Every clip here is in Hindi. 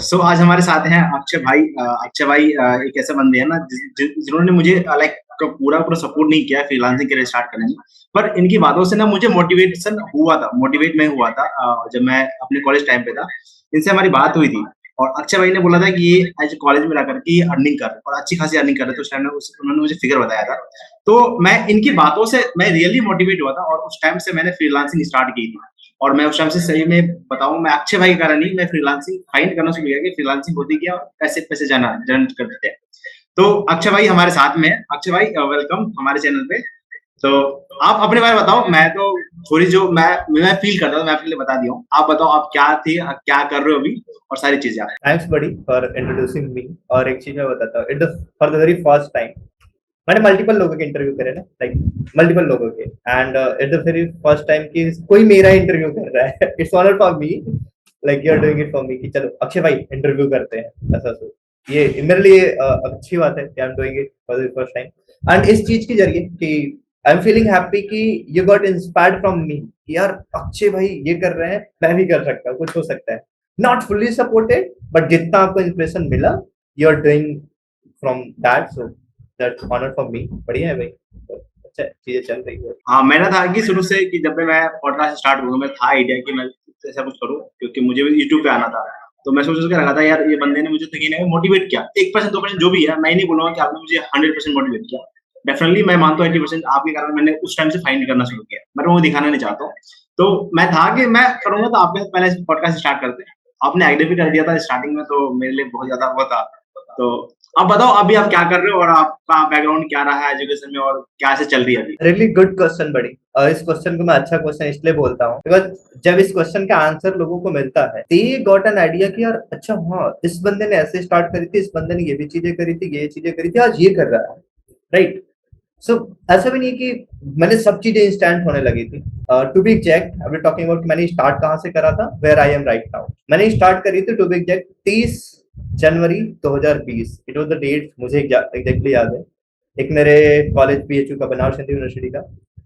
सो आज हमारे साथ हैं अक्षय भाई। अक्षय भाई एक ऐसे बंदे हैं ना जिन्होंने मुझे लाइक पूरा पूरा सपोर्ट नहीं किया फ्रीलांसिंग करियर स्टार्ट करने में। पर इनकी बातों से ना मुझे मोटिवेट मैं हुआ था जब मैं अपने कॉलेज टाइम पे था। इनसे हमारी बात हुई थी और अक्षय भाई ने बोला था कि ये आज कॉलेज में रह करके ये अर्निंग कर रहे हैं और अच्छी खासी अर्निंग कर रहे थे। उस टाइम में उन्होंने मुझे फिगर बताया था। तो मैं इनकी बातों से मैं रियली मोटिवेट हुआ था और उस टाइम से मैंने फ्रीलांसिंग स्टार्ट की थी। और मैं उस टाइम से सही में बताऊं, मैं अक्षय भाई के कारण नहीं, मैं फ्रीलांसिंग फाइंड करना शुरू किया कि फ्रीलांसिंग होती क्या और कैसे पैसे जाना जनरेट करते हैं। तो अक्षय भाई हमारे साथ में है। अक्षय भाई वेलकम हमारे चैनल पे। तो आप अपने बारे में बताओ। मैं तो थोड़ी जो मैं फील करता था मैं आपके लिए बता दिया हूँ। आप बताओ आप क्या थे, क्या कर रहे हो अभी और सारी चीजें। थैंक्स बड़ी फॉर इंट्रोड्यूसिंग मी। और एक चीज मैं बताता हूँ, it for the very first time मैंने मल्टीपल लोगों के इंटरव्यू करे ना, लाइक मल्टीपल लोगों के, and it's the very first time कि कोई मेरा इंटरव्यू कर रहा है। It's honour for me, like you are doing it for me कि चलो अक्षय भाई इंटरव्यू करते हैं ऐसा। सो ये मेरे लिए अच्छी बात है कि I am doing it for the first time. And इस चीज के जरिए कि आई एम फीलिंग हैप्पी कि you got inspired from me कि यार अक्षय भाई ये कर रहे हैं, मैं भी कर सकता हूँ, कुछ हो सकता है। नॉट फुल्ली सपोर्टेड, बट जितना आपको इंप्रेशन मिला you are doing from that, so that's honour for me. बढ़िया है भाई, तो अच्छा चीजें चल रही है। हाँ, मैंने था कि शुरू से कि जब भी मैं पॉडकास्ट स्टार्ट करूंगा, मैं था आइडिया कि मैं ऐसा कुछ करूं क्योंकि मुझे भी यूट्यूब पे आना था। तो मैं सोच के रखा था यार ये बंदे ने मुझे तो कहीं ना कहीं मोटिवेट किया 1% 2% जो भी है। मैं नहीं बोलूंगा कि आपने मुझे 100% मोटिवेट किया। डेफिनेटली मैं मानता हूँ 80% आपके कारण मैंने उस टाइम से फाइंड करना शुरू किया। मैं वो दिखाना नहीं चाहता हूँ। तो मैं था कि मैं करूंगा तो आपके साथ पहले पॉडकास्ट स्टार्ट करते हैं। आपने आइडिया भी कर दिया था स्टार्टिंग में, तो मेरे लिए बहुत ज्यादा वो था। तो आप बताओ अभी आप क्या कर रहे हो और आपका बैकग्राउंड क्या रहा है एजुकेशन में और क्या से चल रही है अभी। रियली गुड क्वेश्चन बड़ी। और इस क्वेश्चन को मैं अच्छा क्वेश्चन इसलिए बोलता हूँ बिकॉज जब इस क्वेश्चन का आंसर लोगों को मिलता है दे गॉट एन आइडिया कि यार अच्छा हाँ इस बंदे ने ऐसे स्टार्ट करी थी, इस बंदे ने ये भी चीजें करी थी, ये चीजें करी थी, आज ये कर रहा है, राइट। सो ऐसा भी नहीं कि मैंने सब चीजें इंस्टेंट होने लगी थी। To be exact I will talking about मैंने स्टार्ट कहाँ से करा था, where I am right now. मैंने स्टार्ट करी थी to be exact 30 January 2020। It was the date मुझे एग्जैक्टली याद है। एक मेरे कॉलेज बीएचयू का, बनारस हिंदू यूनिवर्सिटी का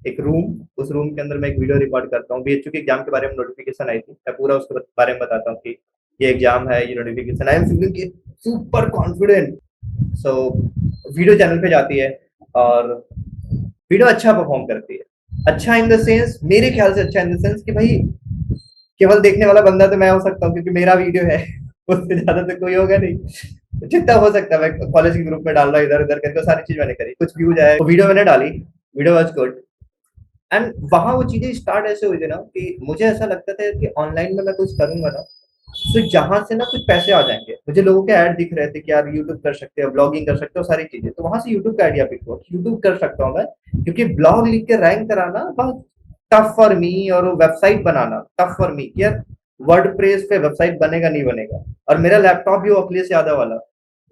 एक रूम, उस रूम के अंदर मैं एक वीडियो रिकॉर्ड करता हूँ। बीएचयू के एग्जाम के बारे में नोटिफिकेशन आई थी, मैं पूरा उसके बारे में बताता हूँ कि ये एग्जाम है, ये notification. I am feeling super confident. So video channel पे जाती है और वीडियो अच्छा परफॉर्म करती है। अच्छा इन द सेंस, मेरे ख्याल से अच्छा इन द सेंस कि भाई केवल देखने वाला बंदा तो मैं हो सकता हूँ क्योंकि मेरा वीडियो है। उससे ज्यादा तो कोई होगा नहीं। जितना हो सकता है मैं कॉलेज के ग्रुप में डाल रहा हूँ, इधर उधर करके सारी चीज मैंने करी, कुछ व्यूज आए तो वीडियो मैंने डाली, वीडियो वाज गुड। एंड वहां वो चीजें स्टार्ट ऐसे हुई थी ना कि मुझे ऐसा लगता था कि ऑनलाइन में मैं कुछ करूंगा ना तो जहां से ना कुछ पैसे आ जाएंगे। मुझे लोगों के ऐड दिख रहे थे कि यार यूट्यूब कर सकते हो, ब्लॉगिंग कर सकते हो, सारी चीजें। तो वहां से यूट्यूब का आइडिया पिक हुआ, यूट्यूब कर सकता हूँ मैं, क्योंकि ब्लॉग लिख के रैंक कराना बहुत टफ फॉर मी, और वो website banana tough for me कि यार वर्डप्रेस पे वेबसाइट बनेगा नहीं बनेगा। और मेरा लैपटॉप भी वो अखिलेश यादव वाला,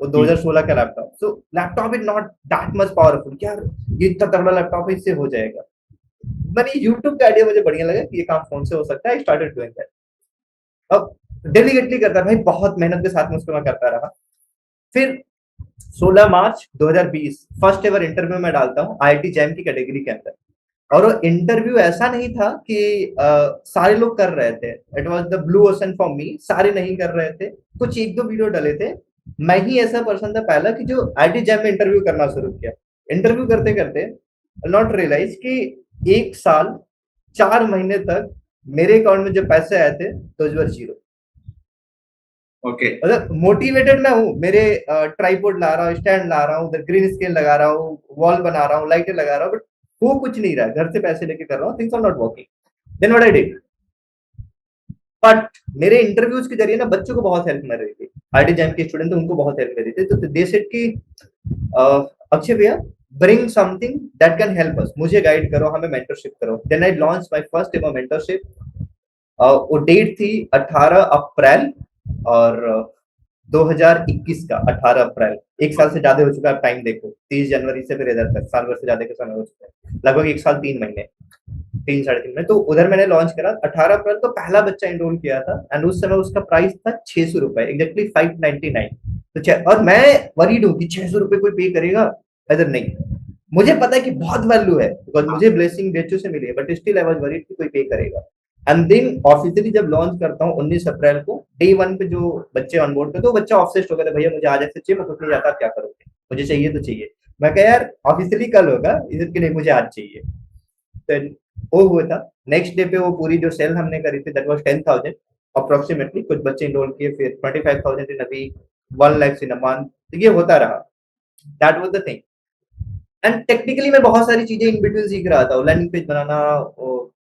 वो 2016 का laptop. So laptop is not that much powerful कि यार ये इतना तगड़ा लैपटॉप है, इससे हो जाएगा। मैंने यूट्यूब का आइडिया, मुझे बढ़िया लगा कि ये काम फोन से हो सकता है, आई स्टार्टेड डूइंग दैट। अब डेलीगेटली करता भाई, बहुत मेहनत के साथ में उसको मैं करता रहा। फिर 16 मार्च 2020 फर्स्ट एवर इंटरव्यू में डालता हूँ आईआईटी जैम की कैटेगरी के अंदर। और वो इंटरव्यू ऐसा नहीं था कि सारे लोग कर रहे थे, it was the blue ocean for me. सारे नहीं कर रहे थे, कुछ एक दो वीडियो डले थे। मैं ही ऐसा पर्सन था पहला कि जो आईआईटी जैम में इंटरव्यू करना शुरू किया। इंटरव्यू करते करते नॉट रियलाइज कि 1 साल 4 महीने तक मेरे अकाउंट में जो पैसे आए थे दोज वर जीरो। ओके। मतलब मोटिवेटेड मैं हूँ, मेरे ट्राइपॉड ला रहा हूँ, स्टैंड ला रहा हूँ, ग्रीन स्क्रीन लगा रहा हूँ, वॉल बना रहा हूँ, लाइटें लगा रहा हूँ, बट वो कुछ नहीं रहा है। घर से पैसे लेके कर रहा हूँ, things are not working. Then what I did, but मेरे इंटरव्यूज के जरिए ना बच्चों को बहुत हेल्प मिल रही थी। आईटी जैम के स्टूडेंट थे, उनको बहुत हेल्प मिल रही थी। तो दे सेड कि अक्षय भैया bring something that can help us, मुझे गाइड करो, हमें मेंटरशिप करो। Then I launch my first ever mentorship. वो डेट थी 18 अप्रैल और 2021 का 18 अप्रैल। 1 साल से ज्यादा हो चुका है, टाइम देखो, 30 जनवरी से फिर इधर तक साल भर से ज्यादा का समय हो चुका है, लगभग 1 साल 3 महीने, 3 साढ़े 3 महीने। तो उधर मैंने लॉन्च करा 18 अप्रैल को, पहला बच्चा एनरोल किया था। एंड उस समय उसका प्राइस था 600 रुपए, एग्जैक्टली 599। तो और मैं वरीड हूँ कि 600 रुपए कोई पे करेगा, इधर नहीं। मुझे पता है कि बहुत वैल्यू है बिकॉज मुझे ब्लेसिंग बेचू से मिली है, but still I was worried कि कोई पे करेगा। एंड देन ऑफिशियली जब लॉन्च करता हूँ 19 अप्रैल को, डे 1 पे जो बच्चे ऑनबोर्ड करते हैं, वो बच्चा ऑब्सेस्ड हो गया था, भैया मुझे आज ऐसे चाहिए, मैं कुछ नहीं जाता, आप क्या करोगे, मुझे चाहिए तो चाहिए। मैं कहा यार ऑफिशियली कल होगा, इधर के नहीं, मुझे आज चाहिए। तो वो हुआ था। नेक्स्ट डे पे वो पूरी जो सेल हमने करी थी दैट वाज 10,000 अप्रोक्सीमेटली, कुछ बच्चे इनरोल किए, फिर 25,000 in a week, 1 lakh in a month, तो ये होता रहा। That was the thing. And technically मैं बहुत सारी चीजें इन बिटवीन सीख रहा था, लैंडिंग पेज बनाना,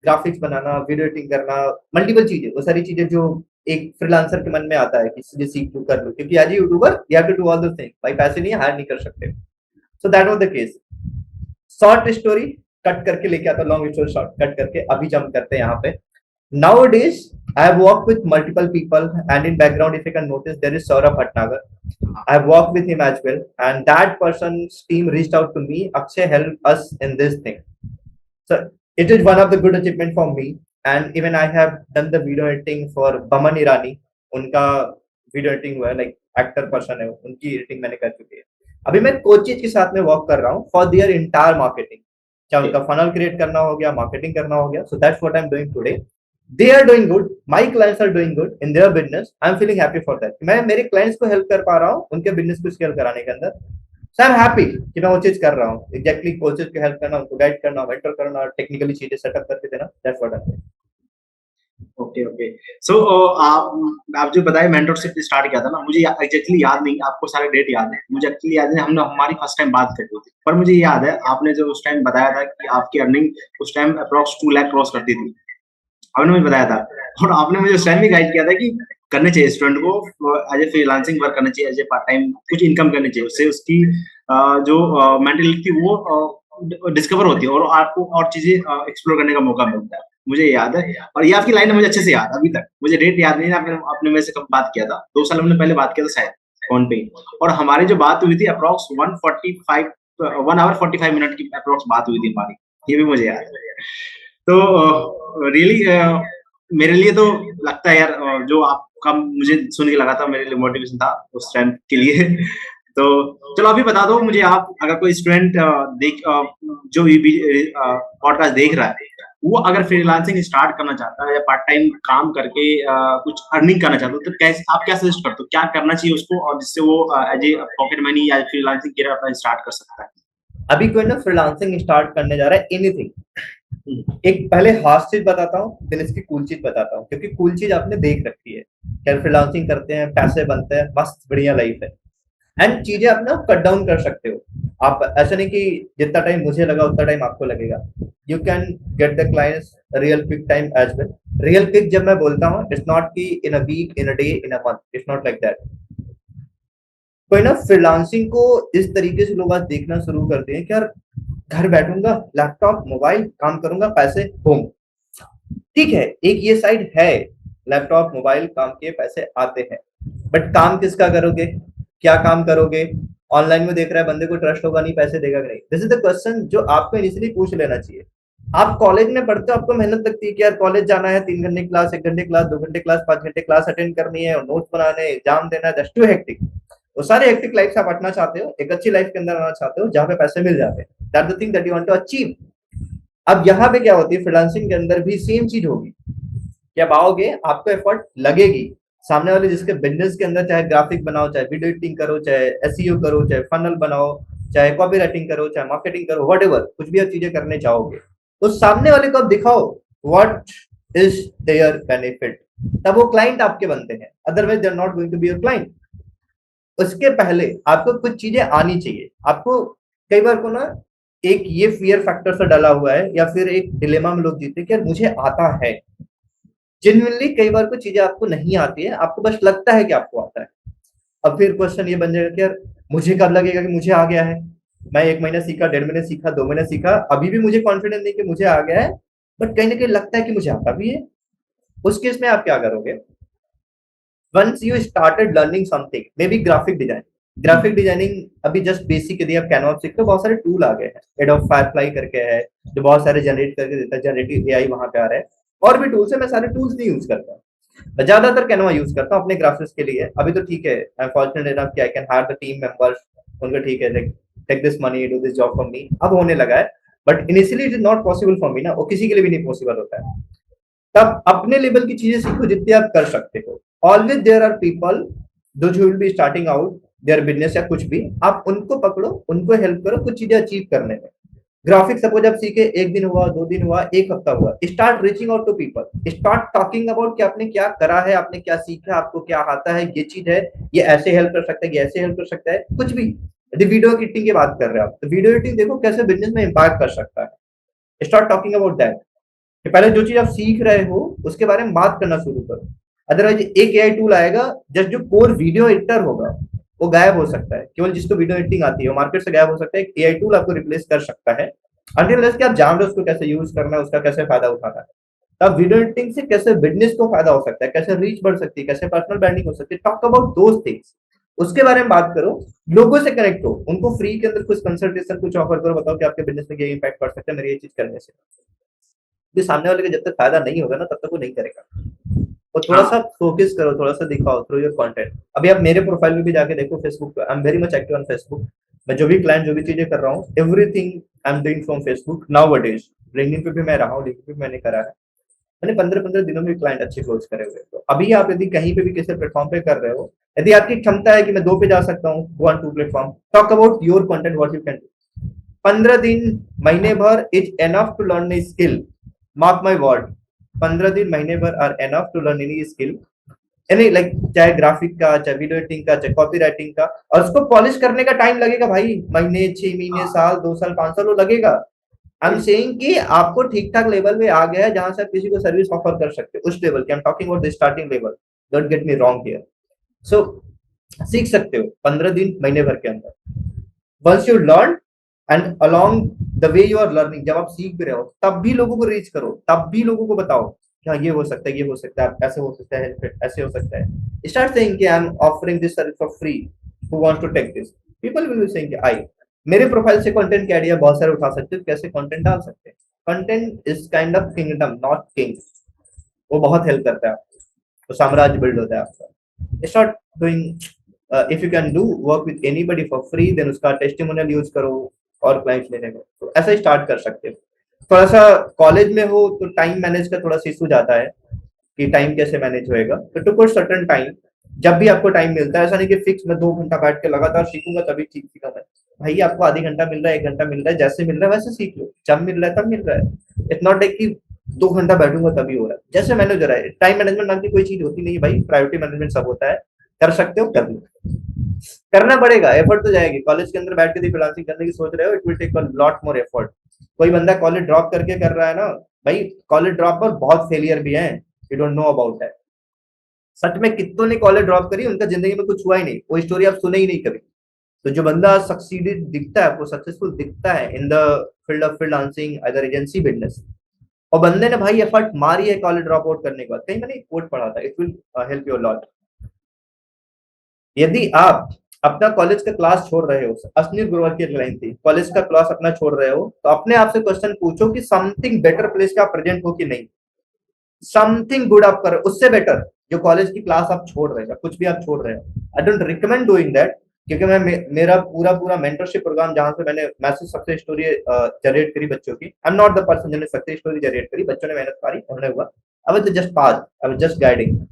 ग्राफिक्स बनाना, वीडियो एडिटिंग करना, मल्टीपल चीजें, वो सारी चीजें जो एक फ्रीलांसर के मन में आता है कि चीजें सीख लूं कर लूं, क्योंकि आज YouTuber you have to do all the thing, भाई पैसे नहीं हायर नहीं कर सकते। So that was the case. Short story cut करके लेके आता, लॉन्ग स्टोरी शॉर्ट कट करके अभी जंप करते हैं यहाँ पे। Nowadays, I have worked with multiple people, and in background, if you can notice, there is Saurabh Bhatnagar. I have worked with him as well, and that person's team reached out to me. Akshay helped us in this thing. So it is one of the good achievement for me. And even I have done the video editing for Baman Irani. उनका video editing हुआ है, like actor person है, उनकी editing मैंने कर चुकी है। अभी मैं कोचिज के साथ में वर्क कर रहा हूँ for their entire marketing, चाहे उनका funnel create करना हो गया, marketing करना हो गया, so that's what I'm doing today. They are doing good, my clients are doing good in their business, I'm feeling happy for that। मैं मेरे clients को help कर पा रहा हूँ उनके business को scale कराने के अंदर, so I'm happy कि मैं वो चीज कर रहा हूँ। Exactly coaches को help करना, उनको guide करना, mentor करना, technically चीजें setup करके देना, that's what I'm doing। Okay okay. So आप जो बताए मेंटरशिप स्टार्ट किया था ना, मुझे एग्जैक्टली याद नहीं, आपको सारे डेट याद है, मुझे एक्चुअली याद है, हमने हमारी फर्स्ट टाइम बात करी थी, पर मुझे याद है आपने जो उस टाइम बताया था कि आपकी अर्निंग उस टाइम अप्रॉक्स 2 लाख क्रॉस करती थी, आपने मुझे बताया था। और आपने मुझे उस टाइम भी गाइड किया था कि करने चाहिए स्टूडेंट को एज ए फ्रीलांसिंग वर्क करना चाहिए, एज ए पार्ट टाइम कुछ इनकम करनी चाहिए, उससे उसकी जो मेंटलिटी वो डिस्कवर होती है और आपको और चीजें एक्सप्लोर करने का मौका मिलता है, मुझे याद है। और ये आपकी लाइन है मुझे अच्छे से याद है अभी तक, मुझे डेट याद नहीं है, आपने आपने मेरे से कब बात किया था, 2 साल हमने पहले बात किया था शायद फोन पे, और हमारी जो बात हुई थी अप्रॉक्स 145 1 आवर 45 मिनट की अप्रॉक्स बात हुई थी हमारी, ये भी मुझे याद है। तो रियली मेरे लिए तो लगता है यार जो आपका मुझे सुन के लगा था मेरे लिए मोटिवेशन था उस टाइम के लिए। तो चलो अभी बता दो मुझे, आप अगर कोई स्टूडेंट जो भी पॉडकास्ट देख रहा है, वो अगर फ्रीलांसिंग स्टार्ट करना चाहता है या पार्ट टाइम काम करके कुछ अर्निंग करना चाहता है, तो कैसे आप क्या सजेस्ट करते हो, क्या करना चाहिए उसको, और जिससे वो एज ए पॉकेट मनी या फ्रीलांसिंग करियर अपना स्टार्ट कर सकता है? अभी कोई ना फ्रीलांसिंग स्टार्ट करने जा रहा है एनीथिंग, एक पहले हार्ड चीज बताता हूँ, फिर इसकी कूल चीज बताता हूँ, क्योंकि कूल चीज आपने देख रखी है, क्या फ्रीलांसिंग करते हैं, पैसे बनते हैं, मस्त बढ़िया लाइफ है, एंड चीजें आप ना कट डाउन कर सकते हो। आप ऐसा नहीं कि जितना टाइम मुझे लगा उतना टाइम आपको लगेगा, you can get the clients real pick time as well. Real pick जब मैं बोलता हूँ, इट्स नॉट कि in a week, in a day, in a month, it's not like that. कोई ना फ्रीलांसिंग को इस तरीके से लोग आज देखना शुरू करते हैं कि यार घर बैठूंगा, लैपटॉप मोबाइल, काम करूंगा, पैसे बूम। ठीक है, एक ये साइड है, लैपटॉप मोबाइल काम के पैसे आते हैं, बट काम किसका करोगे, क्या काम करोगे? ऑनलाइन में देख रहा है बंदे को ट्रस्ट होगा नहीं, पैसे देगा नहीं? दिस इज द क्वेश्चन जो आपको इनिशियली पूछ लेना चाहिए। आप कॉलेज में पढ़ते हो, आपको मेहनत लगती है कि यार कॉलेज जाना है, 3 घंटे क्लास, 1 घंटे क्लास, 2 घंटे क्लास, 5 घंटे क्लास अटेंड करनी है और नोट्स बनाने, एग्जाम देना है, दैट्स टू हेक्टिक। वो सारे हेक्टिक लाइफ से आप हटना चाहते हो, एक अच्छी लाइफ के अंदर आना चाहते हो जहां पे पैसे मिल जाते हैं, that's the thing that you want to achieve. अब यहाँ पे क्या होती है, फ्रीलांसिंग के अंदर भी सेम चीज होगी कि अब आओगे, आपको एफर्ट लगेगी, सामने वाले जिसके बिजनेस के अंदर चाहे ग्राफिक बनाओ, चाहे वीडियो एडिटिंग करो, चाहे एसईओ करो, चाहे फनल बनाओ, चाहे कॉपी राइटिंग करो, चाहे मार्केटिंग करो, व्हाटएवर, कुछ भी आप चीजें करने चाहोगे, तो सामने वाले को आप दिखाओ व्हाट इज देयर बेनिफिट, तब वो क्लाइंट आपके बनते हैं, otherwise they are not going to be your client. उसके पहले आपको कुछ चीजें आनी चाहिए। आपको कई बार को ना एक ये फियर फैक्टर से डला हुआ है, या फिर एक डिलेमा में लोग जीते हैं कि यार मुझे आता है, जेन्युइनली कई बार कुछ चीजें आपको नहीं आती है, आपको बस लगता है कि आपको आता है। अब फिर क्वेश्चन ये बन जाएगा कि यार मुझे कब लगेगा कि मुझे आ गया है? मैं 1 महीना सीखा, 1.5 महीने सीखा, 2 महीने सीखा, अभी भी मुझे कॉन्फिडेंस नहीं कि मुझे आ गया है, बट कहीं ना कहीं लगता है कि मुझे आता भी है। उस केस में आप क्या करोगे? Once you started learning something, maybe graphic designing अभी जस्ट बेसिक यदि आप कैनवा सीखते हो, बहुत सारे टूल आ गए हैं, एडोब फायरफ्लाई करके है जो बहुत सारे जनरेट करके देता है, जनरेटिव एआई वहां पे आ रहा है, और भी टूल्स है, मैं सारे टूल्स नहीं यूज करता, मैं ज्यादातर कैनवा यूज करता हूँ अपने ग्राफिक्स के लिए। अभी तो ठीक है, आई एम फॉर्चुनेट इनफ कि I can hire the team members, उनका ठीक है, take this money, do this job for me, अब होने लगा है, but initially it is not possible for me ना, वो किसी के लिए भी नहीं पॉसिबल होता है। तब अपने लेवल की चीजें सीखो जितनी आप कर सकते हो। Always there are people those who will be starting out their business या कुछ भी, आप उनको पकड़ो, उनको हेल्प करो कुछ चीजें अचीव करने में। ग्राफिक सपोज आप सीखे, एक दिन हुआ, 2 दिन हुआ, एक हफ्ता हुआ, start reaching out to people, start talking about कि आपने क्या करा है, आपने क्या सीखा, आपको क्या आता है, ये चीज है, ये ऐसे हेल्प कर सकता है, ये ऐसे हेल्प कर सकता है, कुछ भी। यदि वीडियो एडिटिंग की बात कर रहे हो आप, तो वीडियो एडिटिंग देखो कैसे बिजनेस में इम्पैक्ट कर सकता है। स्टार्ट टॉकिंग अबाउट दैट, कि पहले जो चीज आप सीख रहे हो उसके बारे में बात करना शुरू करो। अदरवाइज एक एआई टूल आएगा, जस्ट जो कोर वीडियो एडिटर होगा वो गायब हो सकता है। केवल जिसको वीडियो एडिटिंग आती है वो मार्केट से गायब हो सकता है, एक एआई टूल आपको रिप्लेस कर सकता है। अनटिल कि आप जान रहे हो उसको कैसे यूज करना है, उसका कैसे फायदा उठाना है। तब वीडियो एडिटिंग से कैसे बिजनेस को फायदा हो सकता है, कैसे रीच बढ़ सकती है, कैसे पर्सनल ब्रांडिंग हो सकती है, टॉक अबाउट दोस थिंग्स, उसके बारे में बात करो। लोगों से कनेक्ट हो, उनको फ्री के अंदर कुछ कंसल्टेशन कुछ ऑफर करो, बताओ कि आपके बिजनेस में ये इम्पैक्ट पड़ सकता है मेरी ये चीज करने से। कि सामने वाले का जब तक फायदा नहीं होगा ना तब तक वो नहीं करेगा। और थोड़ा सा हाँ फोकस करो, थोड़ा सा दिखाओ थ्रू योर कंटेंट। अभी आप मेरे प्रोफाइल में भी जाके देखो, फेसबुक पे I am very much active on Facebook. मैं जो भी क्लाइंट जो भी चीजें कर रहा हूँ, everything I am doing from Facebook now अडेज। लिंक्डइन पे भी मैं रहा हूँ, लिंक्डइन पे मैंने करा है। मैंने 15-15 दिनों में क्लाइंट अच्छे क्लोज करे हुए। तो अभी आप यदि कहीं पे भी किसी प्लेटफॉर्म पे कर रहे हो, यदि आपकी क्षमता है कि मैं 2 पे जा सकता हूँ, 1 2 platform, talk about your content what you can do. 15 दिन महीने भर is enough to learn a skill, mark my word. 15 दिन महीने भर are enough to learn any skill, any like, चाहे ग्राफिक का, चाहे वीडियो एडिटिंग का, चाहे कॉपी राइटिंग का। और उसको पॉलिश करने का टाइम लगेगा भाई, महीने, 6 महीने, हाँ साल, 2 साल, 5 साल वो लगेगा। आई एम सेइंग कि आपको ठीक ठाक लेवल में आ गया है जहां से आप किसी को सर्विस ऑफर कर सकते हो, उस लेवल की I am talking about the starting level. Don't get me wrong here. So सीख सकते हो 15 दिन महीने भर के अंदर। Once you learn and along the way you are learning, जब आप सीख भी रहे हो तब भी लोगों को रीच करो, तब भी लोगों को बताओ कि हाँ ये हो सकता है, ये हो सकता है, ऐसे हो सकता है, ऐसे हो सकता है। स्टार्ट सेइंग कि I am offering this service for free, who wants to take this. People will be saying कि आई, मेरे प्रोफाइल से कंटेंट के आइडिया बहुत सारे उठा सकते हो, कैसे कंटेंट डाल सकते हैं। Content is kind of kingdom not king. वो बहुत हेल्प करता है आपको, तो साम्राज्य बिल्ड होता है आपका। Start doing, if you can do work with anybody for free, then उसका टेस्टिमोनियल यूज करो और क्लाइंट्स लेने में, तो ऐसा ही स्टार्ट कर सकते हो। थोड़ा सा कॉलेज में हो तो टाइम मैनेज का थोड़ा सा इशू जाता है कि टाइम कैसे मैनेज होएगा, तो टू पुट सर्टेन टाइम, जब भी आपको टाइम मिलता है। ऐसा नहीं कि फिक्स मैं 2 घंटा बैठ के लगातार सीखूंगा तभी ठीक सीखा मैं। भाई आपको आधी घंटा मिल रहा है, 1 घंटा मिल रहा है, जैसे मिल रहा है वैसे सीख लो, जब मिल रहा है तब मिल रहा है। इट्स नॉट लाइक कि 2 घंटा बैठूंगा तभी हो रहा है, जैसे मैनेज हो रहा है। टाइम मैनेजमेंट नाम की कोई चीज होती नहीं है भाई, प्रायोरिटी मैनेजमेंट सब होता है। कर सकते हो कर लो, करना पड़ेगा, एफर्ट तो जाएगी। कॉलेज के अंदर बैठ के फ्रीलांसिंग करने की सोच रहे हो, it will take a lot more effort. कोई बंदा कॉलेज ड्रॉप करके कर रहा है ना भाई, कॉलेज ड्रॉप पर बहुत फेलियर भी है, you don't know about that. सच में कितनों ने कॉलेज ड्रॉप करी, उनका जिंदगी में कुछ हुआ ही नहीं, वो स्टोरी आप सुने ही नहीं कभी। तो जो बंदा सक्सीडेड दिखता है, आपको सक्सेसफुल दिखता है in the field of freelancing, other agency business, और बंदे ने भाई एफर्ट मारी है कॉलेज ड्रॉप आउट करने के बाद, कहीं मैंने एक कोट पढ़ा था, it will help you lot. यदि आप अपना कॉलेज का क्लास छोड़ रहे हो, अश्नीर गुरुवार की लाइन थी, कॉलेज का क्लास अपना छोड़ रहे हो, तो अपने आप से क्वेश्चन पूछो कि समथिंग बेटर प्लेस पे आप प्रेजेंट हो कि नहीं। समथिंग गुड आप कर रहे हो उससे बेटर, जो कॉलेज की क्लास आप छोड़ रहे हो, कुछ भी आप छोड़ रहे हो। I don't recommend doing that, क्योंकि मेरा पूरा पूरा मेंटरशिप प्रोग्राम जहां से मैंने मैसेज सक्सेस स्टोरी जनरेट करी बच्चों की, I am not the person जिन्होंने सक्सेस स्टोरी जनरेट करी, बच्चों ने मेहनत करी, उन्होंने हुआ। अब तो जस्ट पास, अब जस्ट गाइडिंग।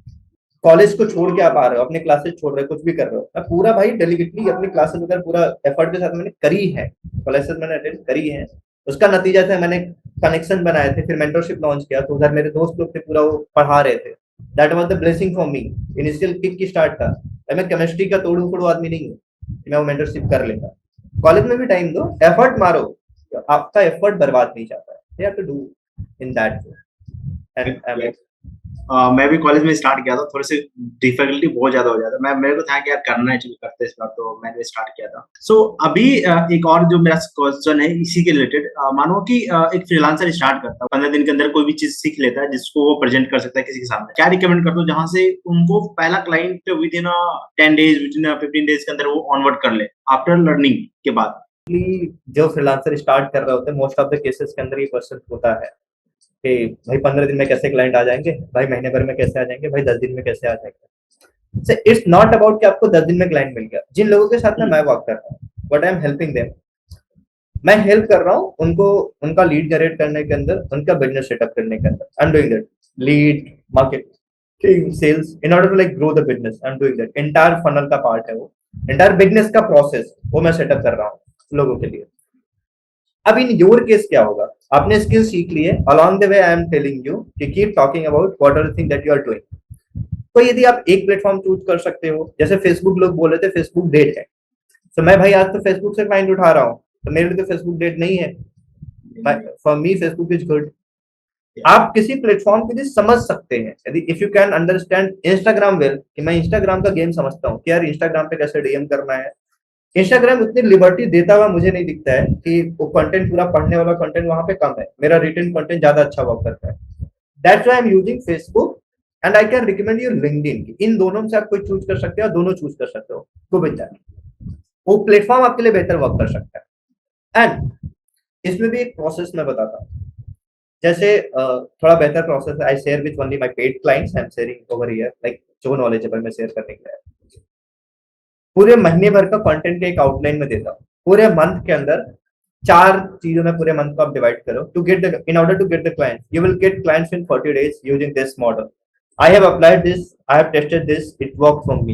कॉलेज को छोड़ के आप आ रहे हो, अपने क्लासेस छोड़ रहे हो, कुछ भी कर रहे हो, मैं पूरा भाई डेलिकेटली अपनी क्लासेस वगैरह पूरा एफर्ट के साथ मैंने करी है, क्लासेस मैंने अटेंड करी है। उसका नतीजा था मैंने कनेक्शन बनाए थे, फिर मेंटरशिप लॉन्च किया, तो उधर मेरे दोस्त लोग थे, पूरा वो पढ़ा रहे थे। That was the blessing for me. Initial kick की स्टार्ट था। मैं केमिस्ट्री का तोड़ू फोड़ू आदमी नहीं हूँ कि मैं वो मेंटरशिप कर लेता। कॉलेज में भी टाइम दो, एफर्ट मारो, आपका एफर्ट बर्बाद नहीं जाता है, you have to do in that way. And मैं भी कॉलेज में स्टार्ट किया था, थोड़े से डिफिकल्टी बहुत ज्यादा हो जाता मैं मेरे को था कि यार करना है, चलो करते हैं इस बार, तो मैंने स्टार्ट किया था। सो अभी एक और जो मेरा क्वेश्चन है इसी के रिलेटेड, मानो कि एक फ्रीलांसर स्टार्ट करता है, 15 दिन के अंदर कोई भी चीज सीख लेता है जिसको वो प्रेजेंट कर सकता है किसी के सामने, क्या रिकमेंड करते हो जहां से उनको पहला client with in 10 days, with in 15 days के अंदर वो ऑनवर्ड कर ले आफ्टर लर्निंग के बाद? जो फ्रीलांसर स्टार्ट कर रहे होते हैं, मोस्ट ऑफ द केसेस के अंदर ये क्वेश्चन होता है कि भाई 15 दिन में कैसे क्लाइंट आ जाएंगे, भाई महीने भर में कैसे आ जाएंगे, भाई 10 दिन में कैसे आ जाएंगे। इट्स नॉट अबाउट कि आपको 10 दिन में क्लाइंट मिल गया। जिन लोगों के साथ में मैं वर्क कर रहा हूँ, what I am helping them, मैं हेल्प कर रहा हूँ उनको, उनका लीड जनरेट करने के अंदर, उनका बिजनेस सेटअप करने के अंदर। I am doing that, lead marketing sales, in order to like grow the business, I am doing that. Entire funnel का पार्ट है वो, एंटायर बिजनेस का प्रोसेस वो मैं सेटअप कर रहा हूँ लोगों के लिए। अब इन योर केस क्या होगा, आपने स्किल सीख लिए, along the way I am telling you कि keep talking about what are the thing that you are doing. तो यदि आप एक प्लेटफॉर्म चूज कर सकते हो, जैसे फेसबुक लोग बोल रहे थे फेसबुक डेट है, तो मैं भाई आज तो फेसबुक से क्लाइंट उठा रहा हूँ, तो मेरे लिए तो फेसबुक डेट नहीं है। For me Facebook is good. आप किसी प्लेटफॉर्म के लिए समझ सकते हैं, यदि if you can understand Instagram well, कि मैं इंस्टाग्राम का गेम समझता हूँ कि यार इंस्टाग्राम पे कैसे डीएम करना है। इंस्टाग्राम उतनी लिबर्टी देता हुआ मुझे नहीं दिखता है कि वो कंटेंट पूरा पढ़ने वाला कंटेंट वहां पे कम है, मेरा रिटन कंटेंट ज्यादा अच्छा वर्क करता है। That's why I am using Facebook and I can recommend you LinkedIn. इन दोनों में से आप कोई चूज कर सकते हो, दोनों चूज कर सकते हो, तो बेहतर वो प्लेटफॉर्म आपके लिए बेहतर वर्क कर सकता है। एंड इसमें भी एक प्रोसेस मैं बताता हूँ, जैसे थोड़ा बेहतर प्रोसेस है। I share with only my paid clients, I am sharing over here, like जो नॉलेजेबल मैं शेयर करने के लिए पूरे महीने भर का कंटेंट के एक आउटलाइन में देता हूँ। पूरे मंथ के अंदर 4 चीजों में पूरे मंथ को आप डिवाइड करो to get the, in order to get the client, you will get clients in 40 days using this model. I have applied this, I have tested this, it work for me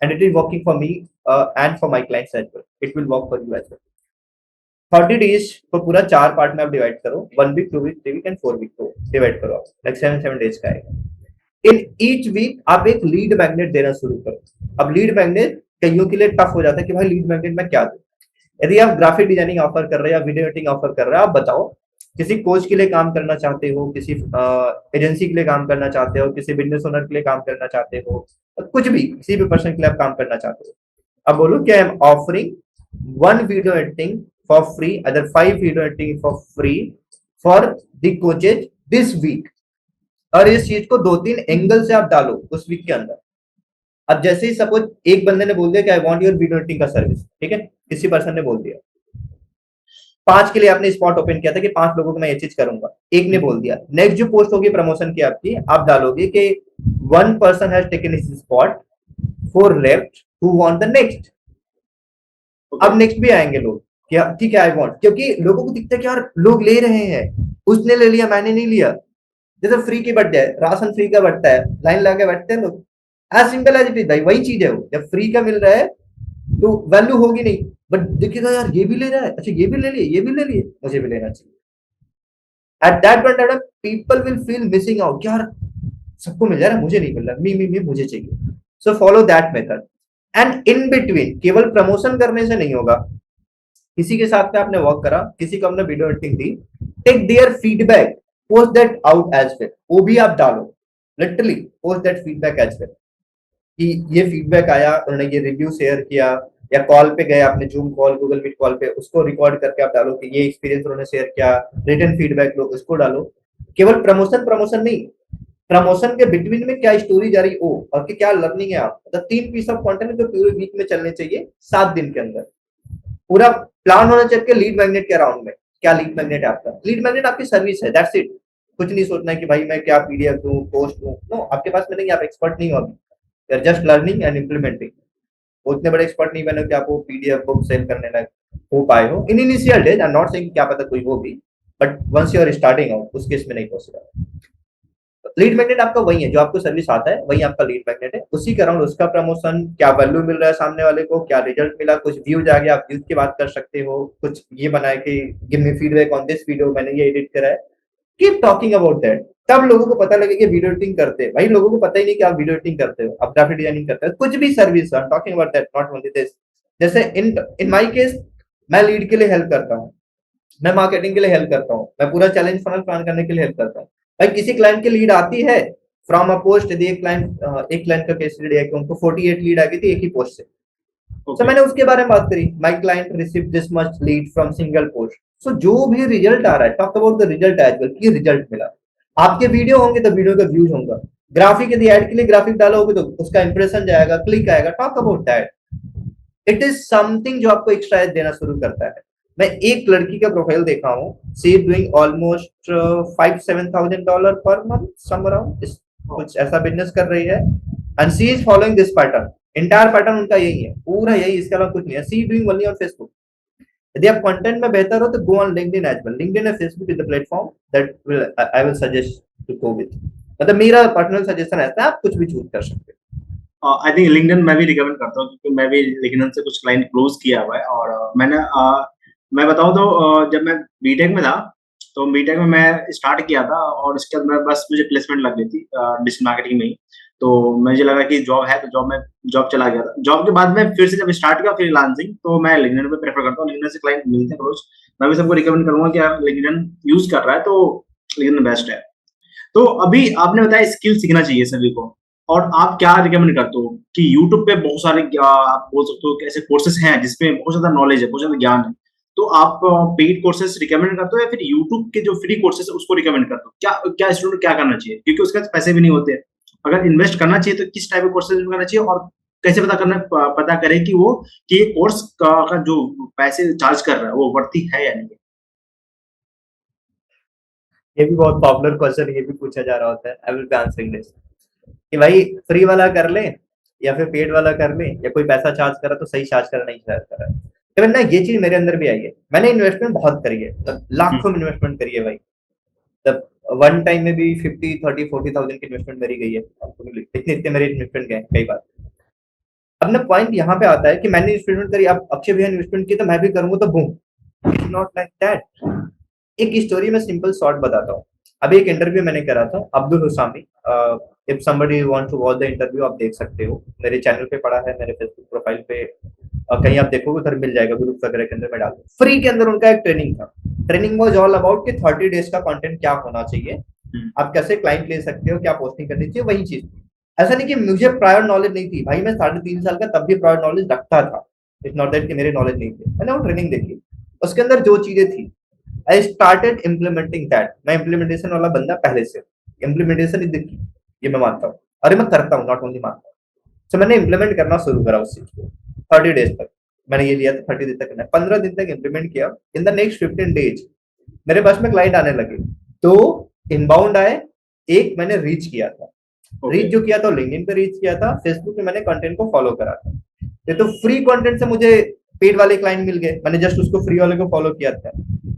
and it is working for me and for my clients as well, it will work for you as well. 40 days को पूरा 4 पार्ट में आप डिवाइड करो, 1 week, 2 week, 3 week and 4 week को डिवाइड करो, लाइक 7 डेज का है। इन ईच वीक आप एक लीड मैग्नेट देना शुरू करो। अब लीड मैग्नेट कईयों के लिए टफ हो जाता है कि भाई लीड मैग्नेट में क्या दूं। यदि आप ग्राफिक डिजाइनिंग ऑफर कर रहे हैं या वीडियो एडिटिंग ऑफर कर रहे हैं, आप बताओ, किसी कोच के लिए काम करना चाहते हो, किसी एजेंसी के लिए काम करना चाहते हो, किसी बिजनेस ओनर के लिए काम करना चाहते हो, कुछ भी किसी भी पर्सन के लिए आप काम करना चाहते हो, अब बोलो कि I am offering 1 video editing for free, other 5 video editing for free for the coaches this week. और इस चीज को 2-3 एंगल से आप डालो उस वीक के अंदर। अब जैसे ही सपोज एक बंदे ने बोल दिया कि I want your video editing का सर्विस, ठीक है, किसी पर्सन ने बोल दिया, 5 के लिए आपने स्पॉट ओपन किया था कि 5 लोगों को मैं ये चीज करूंगा, एक ने बोल दिया, नेक्स्ट जो पोस्ट होगी प्रमोशन की आपकी, आप डालोगे कि 1 person has taken his spot, 4 left who want the next. अब नेक्स्ट भी आएंगे लोग, क्या ठीक है आई वांट, क्योंकि लोगों को दिखता है कि यार लोग ले रहे हैं, उसने ले लिया मैंने नहीं लिया। जैसे फ्री की बढ़ जाए, राशन फ्री का बढ़ता है, लाइन लगा के बैठते हैं लोग, as simple as it is भाई, वही चीज है वो। जब फ्री का मिल रहा है तो वैल्यू होगी नहीं, बट देखिएगा यार ये भी ले रहा है, अच्छा ये भी ले लिए, ये भी ले लिए, मुझे भी लेना चाहिए। At that point of people will feel missing out, यार सबको मिल जा रहा है मुझे नहीं मिल रहा, मी मुझे चाहिए। So follow that method. And in between केवल प्रमोशन करने से नहीं होगा, किसी के साथ में आपने वर्क करा, किसी को आपने वीडियो एडिटिंग दी, take their feedback, post that out as well, वो भी आप डालो, literally post that feedback as well, कि ये फीडबैक आया, उन्होंने ये रिव्यू शेयर किया, या कॉल पे गए आपने, Zoom call, Google Meet call पे, उसको रिकॉर्ड करके आप डालो कि ये एक्सपीरियंस उन्होंने शेयर किया, रिटन फीडबैक लो, उसको डालो। केवल प्रमोशन प्रमोशन नहीं, प्रमोशन के बिटवीन में क्या स्टोरी जा रही हो और कि क्या लर्निंग है आप, मतलब 3 पीस ऑफ कंटेंट जो पूरे वीक में चलने चाहिए 7 दिन के अंदर। पूरा प्लान होना चाहिए लीड मैग्नेट के अराउंड में। क्या लीड मैग्नेट है आपका? लीड मैग्नेट आपकी सर्विस है, दैट्स इट। कुछ नहीं सोचना है कि भाई मैं क्या पीडीएफ दूं, पोस्ट दूं, नो, आपके पास में नहीं, आप एक्सपर्ट नहीं हो अभी, you are just learning and implementing. उतने बड़े एक्सपर्ट नहीं बने कि आप वो पीडीएफ बुक सेल करने लायक हो पाए हो in initial days. I am not saying क्या पता कोई हो भी, but once you are starting out उस केस में नहीं पॉसिबल। लीड मैग्नेट आपका वही है, जो आपको सर्विस आता है वही आपका लीड मैग्नेट है, उसी के अराउंड उसका प्रमोशन, क्या वैल्यू मिल रहा है सामने वाले को, क्या रिजल्ट मिला, कुछ व्यूज आ गया, आप व्यूज की बात कर सकते हो, कुछ ये बनाए कि give me feedback on this video, मैंने ये एडिट करा है, कीप टॉकिंग अबाउट दैट। तब लोगों को पता लगे कि वीडियो एडिटिंग करते हैं, भाई लोगों को पता ही नहीं कि आप वीडियो एडिटिंग करते हो, आप ग्राफिक डिजाइनिंग करते हो, कुछ भी service, I am talking about that, not only this. जैसे इन माय केस मैं लीड के लिए हेल्प करता हूँ, मैं मार्केटिंग के लिए हेल्प करता हूँ, मैं पूरा चैलेंज फनल प्लान करने के लिए हेल्प करता हूँ। भाई किसी क्लाइंट की लीड आती है फ्रॉम अ पोस्ट, यदि एक क्लाइंट का केस स्टडी है कि उनको 48 लीड आ गई थी एक ही पोस्ट से, तो मैंने उसके बारे में बात करी, my client receive this much lead from single post. So जो भी रिजल्ट आ रहा है, talk about the result as well, कि रिजल्ट मिला। आपके वीडियो होंगे तो वीडियो का व्यूज होगा, ग्राफिक यदि ऐड के लिए ग्राफिक डालोगे तो उसका इंप्रेशन जाएगा, क्लिक आएगा, talk about that. It is something जो आपको एक्स्ट्रा एज देना शुरू करता है। मैं एक लड़की का प्रोफाइल देखा हूँ, सी is doing almost $5,000-7,000 per month, some around कुछ ऐसा बिजनेस कर रही है, and she is following this pattern. Entire pattern उनका यही है, पूरा यही, इसके अलावा कुछ नहीं है। She doing only on Facebook, यदि आप कंटेंट में बेहतर हो तो go on LinkedIn as well. LinkedIn and Facebook is the platform that will I will suggest to go with. मतलब मेरा पर्सनल सजेशन ऐसा है, आप कुछ भी चूज कर सकते आई थिंक लिंक्डइन मैं भी रिकमेंड करता हूँ, क्योंकि मैं भी लिंक्डइन से कुछ क्लाइंट क्लोज किया हुआ है। और मैं बताऊँ तो जब मैं बीटेक में था, तो बीटेक में मैं स्टार्ट किया था, और उसके बाद मैं बस मुझे प्लेसमेंट लग गई थी डिजिटल मार्केटिंग में ही। तो मुझे लगा कि जॉब है, तो जॉब चला गया था। जॉब के बाद में फिर से जब स्टार्ट किया फ्रीलांसिंग, तो मैं लिंक्डइन पे प्रेफर करता हूँ। लिंक्डइन से क्लाइंट मिलते हैं रोज। मैं भी सबको रिकमेंड करूंगा कि आप लिंक्डइन यूज कर रहा है तो लिंक्डइन बेस्ट है। तो अभी आपने बताया स्किल सीखना चाहिए सभी को, और आप क्या रिकमेंड करते हो कि यूट्यूब पे बहुत सारे आप बोल सकते हो कि ऐसे कोर्सेस हैं जिसमें बहुत ज्यादा नॉलेज है, बहुत ज्यादा ज्ञान है। तो आप पेड कोर्सेस रिकमेंड करते हो, या फिर यूट्यूब के जो फ्री कोर्सेस है उसको रिकमेंड करते हो? क्या क्या स्टूडेंट क्या करना चाहिए, क्योंकि उसके पास पैसे भी नहीं होते। अगर इन्वेस्ट करना चाहिए तो किस टाइप के कोर्सेज में करना चाहिए, और कैसे पता करे कि वो कि ये कोर्स का जो पैसे चार्ज कर रहा है वो वर्ती है या नहीं? हैं। ये भी बहुत पॉपुलर क्वेश्चन ये भी पूछा जा रहा होता है। आई विल बी आंसरिंग दिस कि भाई फ्री वाला कर ले या फिर पेड वाला कर ले, या कोई पैसा चार्ज करा तो सही चार्ज करा, नहीं चार्ज करा। तो ना ये चीज मेरे अंदर भी आई है। मैंने इन्वेस्टमेंट बहुत करी है, तो लाखों में इन्वेस्टमेंट करी है भाई। तब वन टाइम में भी 50, 30, 40,000 की इन्वेस्टमेंट मेरी गई है। इतने इतने मेरे इन्वेस्टमेंट गए कई बार। अब ना पॉइंट यहाँ पे आता है कि मैंने इन्वेस्टमेंट करी, अब अक्षय भैया इन्वेस्टमेंट की तो मैं भी करूंगा, तो boom. It's not like that. एक स्टोरी में सिंपल शॉर्ट बताता हूँ। अभी एक इंटरव्यू मैंने करा था Abdul Husami. If somebody want to watch the interview, आप देख सकते हो, मेरे चैनल पे पड़ा है, मेरे फेसबुक प्रोफाइल पे कहीं आप देखोगे उधर मिल जाएगा, ग्रुप वगैरह के अंदर मैं डाल दूँ। फ्री के अंदर उनका एक ट्रेनिंग था। ट्रेनिंग वाज ऑल अबाउट कि 30 डेज का कंटेंट क्या होना चाहिए, आप कैसे क्लाइंट ले सकते हो, क्या पोस्टिंग करनी चाहिए, वही चीज। ऐसा नहीं कि मुझे प्रायर नॉलेज नहीं थी भाई, मैं 3.5 साल का तब भी प्रायर नॉलेज रखता था। इट्स नॉट दैट कि मेरे नॉलेज नहीं थे। मैंने वो ट्रेनिंग देखी, उसके अंदर जो चीजें थी आई स्टार्टेड इम्प्लीमेंटिंग दैट। मैं इम्प्लीमेंटेशन वाला बंदा पहले से। इम्प्लीमेंटेशन इज द की, ये मैं मानता हूँ। अरे मैं करता हूँ, नॉट ओनली मानता हूँ। तो मैंने इम्प्लीमेंट करना शुरू करा उस चीज को। 30 डेज तक मैंने ये लिया था, 30 दिन तक करना है। 15 दिन तक इम्प्लीमेंट किया। इन द नेक्स्ट 15 डेज मेरे पास में क्लाइंट आने लगे। तो इनबाउंड आए, एक मैंने रीच किया था। रीच जो किया था लिंक्डइन पे रीच किया था, फेसबुक पे मैंने कंटेंट को फॉलो करा था। ये तो फ्री कंटेंट से मुझे पेड वाले क्लाइंट मिल गए, मैंने जस्ट उसको फ्री वाले को फॉलो किया था।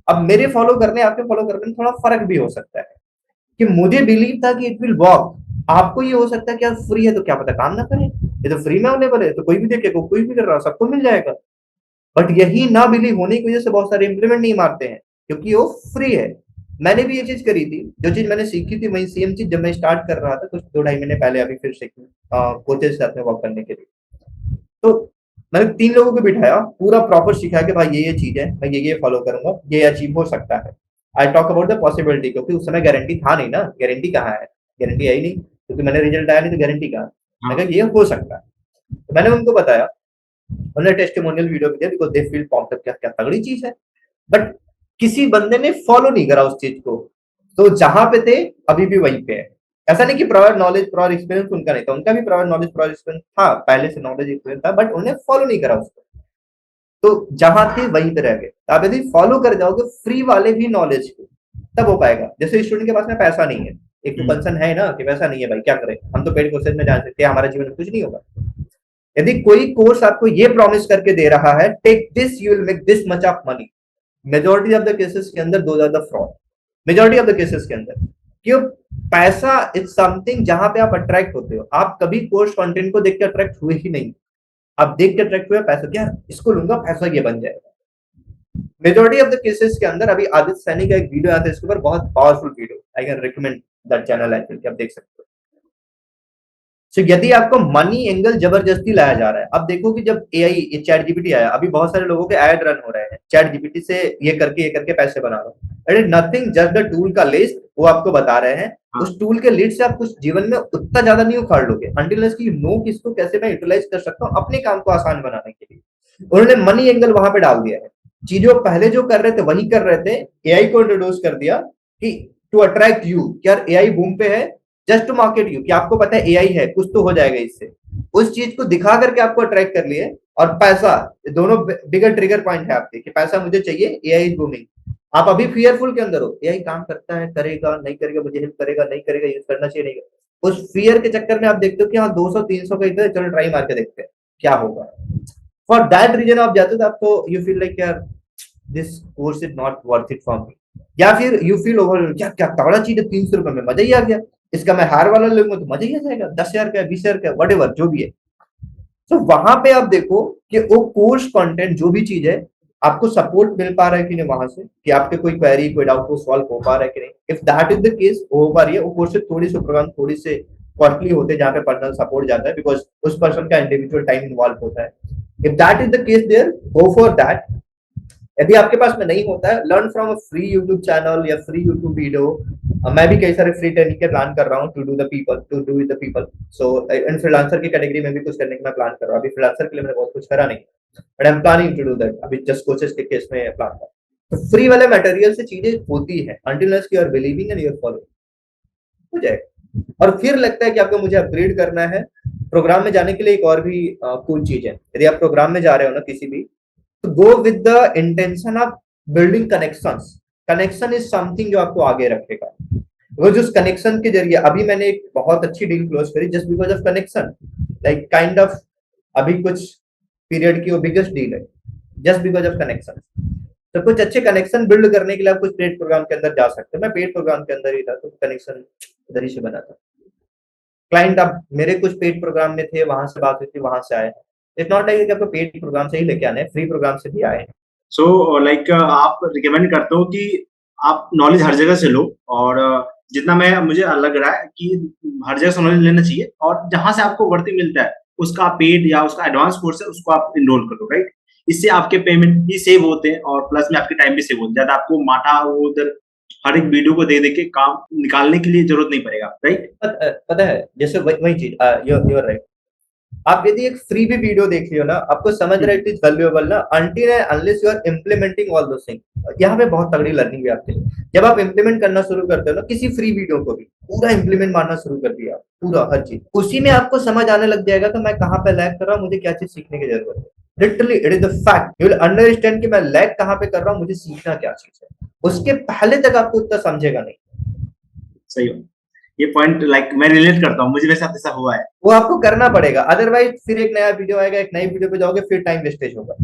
अब मेरे फॉलो करने आपके फॉलो करने में थोड़ा फर्क भी हो सकता है, कि मुझे बिलीव था कि इट विल वर्क। आपको ये हो सकता है कि यार फ्री है तो क्या पता काम ना करे, ये तो फ्री में अवेलेबल है तो कोई भी देखेगा, कोई भी कर रहा है, सबको मिल जाएगा। बट यही ना बिलीव होने की वजह से बहुत सारे इंप्लीमेंट नहीं मारते हैं, क्योंकि वो फ्री है। मैंने भी ये चीज करी थी, जो चीज मैंने सीखी थी वही सेम चीज जब मैं स्टार्ट कर रहा था कुछ 2 ढाई महीने पहले, अभी फिर सीखी कोचेस साथ में वर्क करने के लिए। तो मैंने 3 लोगों को बिठाया, पूरा प्रॉपर सिखाया कि भाई ये चीज है, मैं ये फॉलो करूंगा, ये अचीव हो सकता है। I talk about the possibility, क्योंकि उस समय गारंटी था नहीं ना, गारंटी कहाँ है, गारंटी है ही नहीं, क्योंकि मैंने रिजल्ट आया नहीं तो गारंटी कहाँ। मैं कहा ये हो सकता है, तो मैंने उनको बताया। उन्होंने टेस्टिमोनियल वीडियो भी दिया, बिकॉज दे फील पॉम्प्ड अप, क्या क्या तगड़ी चीज है। बट किसी बंदे ने फॉलो नहीं करा उस चीज को, तो जहां पे थे अभी भी वहीं पे है। ऐसा नहीं कि प्रायर नॉलेज प्रायर एक्सपीरियंस उनका नहीं था, उनका भी प्रायर नॉलेज प्रायर एक्सपीरियंस था, पहले से नॉलेज एक्सपीरियंस था, बट उन्हें फॉलो नहीं करा उसको। तो जहां थे वहीं पे रह गए। तो आप यदि फॉलो कर जाओगे फ्री वाले भी नॉलेज को, तब हो पाएगा। जैसे स्टूडेंट के पास में पैसा नहीं है, एक तो कंसर्न है ना कि पैसा नहीं है, भाई क्या करें, हम तो पेड कोर्सेज में जान सकते हैं, हमारा जीवन में कुछ नहीं होगा। यदि कोई कोर्स आपको ये प्रॉमिस करके दे रहा है, take this you will make this much of money, majority of the cases के अंदर दो ज्यादा fraud, majority of the cases के अंदर। क्यों? पैसा इज समथिंग जहां पे आप अट्रैक्ट होते हो। आप कभी कोर्स कंटेंट को देख के अट्रैक्ट हुए ही नहीं, आप देख के अट्रैक्ट हुए पैसा, क्या इसको लूंगा पैसा ये बन जाएगा। मेजोरिटी ऑफ द केसेस के अंदर, अभी आदित्य सैनी का एक वीडियो आता है इसके ऊपर, बहुत powerful video, I can recommend that channel as well, आप देख सकते हो। So, यदि आपको मनी एंगल जबरदस्ती लाया जा रहा है, अब देखो कि जब एआई चैट जीपीटी आया, अभी बहुत सारे लोगों के ऐड रन हो रहे हैं चैट जीपीटी से, ये करके पैसे बना रहा हूँ। अरे नथिंग, जस्ट द टूल का लिस्ट वो आपको बता रहे हैं। उस टूल के लीड से आप कुछ जीवन में उतना ज्यादा नहीं उखाड़ लोगे, अनटिल अनलेस यू नो कि इसको कैसे मैं यूटिलाइज कर सकता हूँ अपने काम को आसान बनाने के लिए। उन्होंने मनी एंगल वहां पे डाल दिया है। चीजों पहले जो कर रहे थे वही कर रहे थे, एआई को इंट्रोड्यूस कर दिया कि टू अट्रैक्ट यू, क्या एआई बूम पे है, जस्ट टू मार्केट यू, कि आपको पता है एआई है, कुछ तो हो जाएगा इससे। उस चीज को दिखा करके आपको अट्रैक्ट कर लिए, और पैसा, दोनों बिगर ट्रिगर पॉइंट है आपके, कि पैसा मुझे चाहिए, एआई इज बूमिंग। आप अभी फियरफुल के अंदर हो, एआई काम करता है, करेगा नहीं करेगा, मुझे हेल्प करेगा नहीं करेगा, यूज करना चाहिए नहीं करेगा। उस फियर के चक्कर में आप देखते हो कि हाँ 200 300 का इधर, चलो ट्राई मार के देखते हैं क्या होगा। फॉर दैट रीजन आप जाते हो तो आपको यू फील लाइक यार this course is not worth it for मी, या फिर यू फील ओवर, क्या क्या तगड़ा चीज है, 300 रुपए में मजा ही आ गया, इसका मैं हार वाला लूंगा तो मजा ही आ जाएगा, 10,000 का 20,000 का वट एवर जो भी है। तो वहां पे आप देखो कि वो कोर्स कंटेंट जो भी चीज है, आपको सपोर्ट मिल पा रहा है कि नहीं वहां से, कि आपके कोई क्वेरी कोई डाउट को सॉल्व हो पा रहा है कि नहीं। If that is the case, हो पा रही है, वो कोर्स थोड़ी सी प्रोग्राम थोड़ी से कॉस्टली होते हैं जहाँ पे पर्सनल सपोर्ट जाता है, बिकॉज उस पर्सन का इंडिविजुअल टाइम इन्वॉल्व होता है। If that is the case there, go for that. यदि आपके पास में नहीं होता है, learn from a free YouTube channel या फ्री यूट्यूब वीडियो। मैं भी कई सारे फ्री ट्रेनिंग के प्लान कर रहा हूँ to do the people, to do with the people. So इन फ्रीलांसर की कैटेगरी में भी कुछ करने की मैं प्लान कर रहा हूँ। अभी फ्रीलांसर के लिए मैंने बहुत कुछ करा नहीं, but I am planning to do that. अभी जस्ट कोचेस के केस में प्लान कर। तो फ्री वाले मटेरियल से चीजें होती है, until unless you are believing and you are following, हो जाएगा। और फिर लगता है कि आपको मुझे अपग्रेड करना है। प्रोग्राम में जाने के लिए एक और भी कूल चीज है, यदि आप प्रोग्राम में जा रहे हो ना किसी भी, तो go with the intention of building connections. Connection is something जो आपको आगे रखेगा। वो जो कनेक्शन के जरिए, अभी मैंने एक बहुत अच्छी डील क्लोज करी just because of connection, like kind of अभी कुछ पीरियड की वो बिगेस्ट डील है जस्ट बिकॉज ऑफ कनेक्शन। तो कुछ अच्छे कनेक्शन बिल्ड करने के लिए आप कुछ पेड प्रोग्राम के अंदर जा सकते हो। मैं पेड प्रोग्राम के अंदर ही था, तो कनेक्शन उधर ही से बना था। क्लाइंट अब मेरे कुछ पेड प्रोग्राम में थे, वहां से बात हुई थी, वहां से आए। इट्स नॉट लाइक आपको पेड प्रोग्राम से ही लेके आने, फ्री प्रोग्राम से भी आए। सो लाइक आप रिकमेंड करते हो कि आप नॉलेज हर जगह से लो, और जितना मैं मुझे लग रहा है कि हर जगह से नॉलेज लेना चाहिए, और जहां से आपको वर्ती मिलता है उसका पेड या उसका एडवांस कोर्स है उसको आप इनरोल करो, राइट। इससे आपके पेमेंट भी सेव होते हैं और प्लस में आपके टाइम भी सेव होता है। ज्यादा आपको माथा वो उधर हर एक वीडियो को दे के काम निकालने के लिए जरूरत नहीं पड़ेगा, राइट। पता है, जैसे वही चीज, यू आर राइट। आप यदि एक फ्री भी वीडियो देख लियो ना, आपको समझ रहा है इट इज वैल्यूएबल ना, until and unless you are implementing all those thing. यहाँ पे बहुत तगड़ी लर्निंग है आपके लिए। जब आप इम्प्लीमेंट करना शुरू करते हो ना किसी फ्री वीडियो को भी, पूरा इम्प्लीमेंट मारना शुरू कर दिया, पूरा हर चीज, उसी में आपको समझ आने लग जाएगा कि मैं कहाँ पे लैग कर रहा हूँ, मुझे क्या चीज सीखने की जरूरत है। Literally it is the fact, you will understand कि मैं लैग कहाँ पे कर रहा हूँ, मुझे सीखना क्या चीज है। उसके पहले तक आपको उतना समझेगा नहीं। सही हो, ये पॉइंट लाइक मैं रिलेट करता हूँ, मुझे मेरे साथ ऐसा हुआ है। वो आपको करना पड़ेगा, अदरवाइज फिर एक नया वीडियो आएगा, एक नई वीडियो पे जाओगे, फिर टाइम वेस्टेज होगा।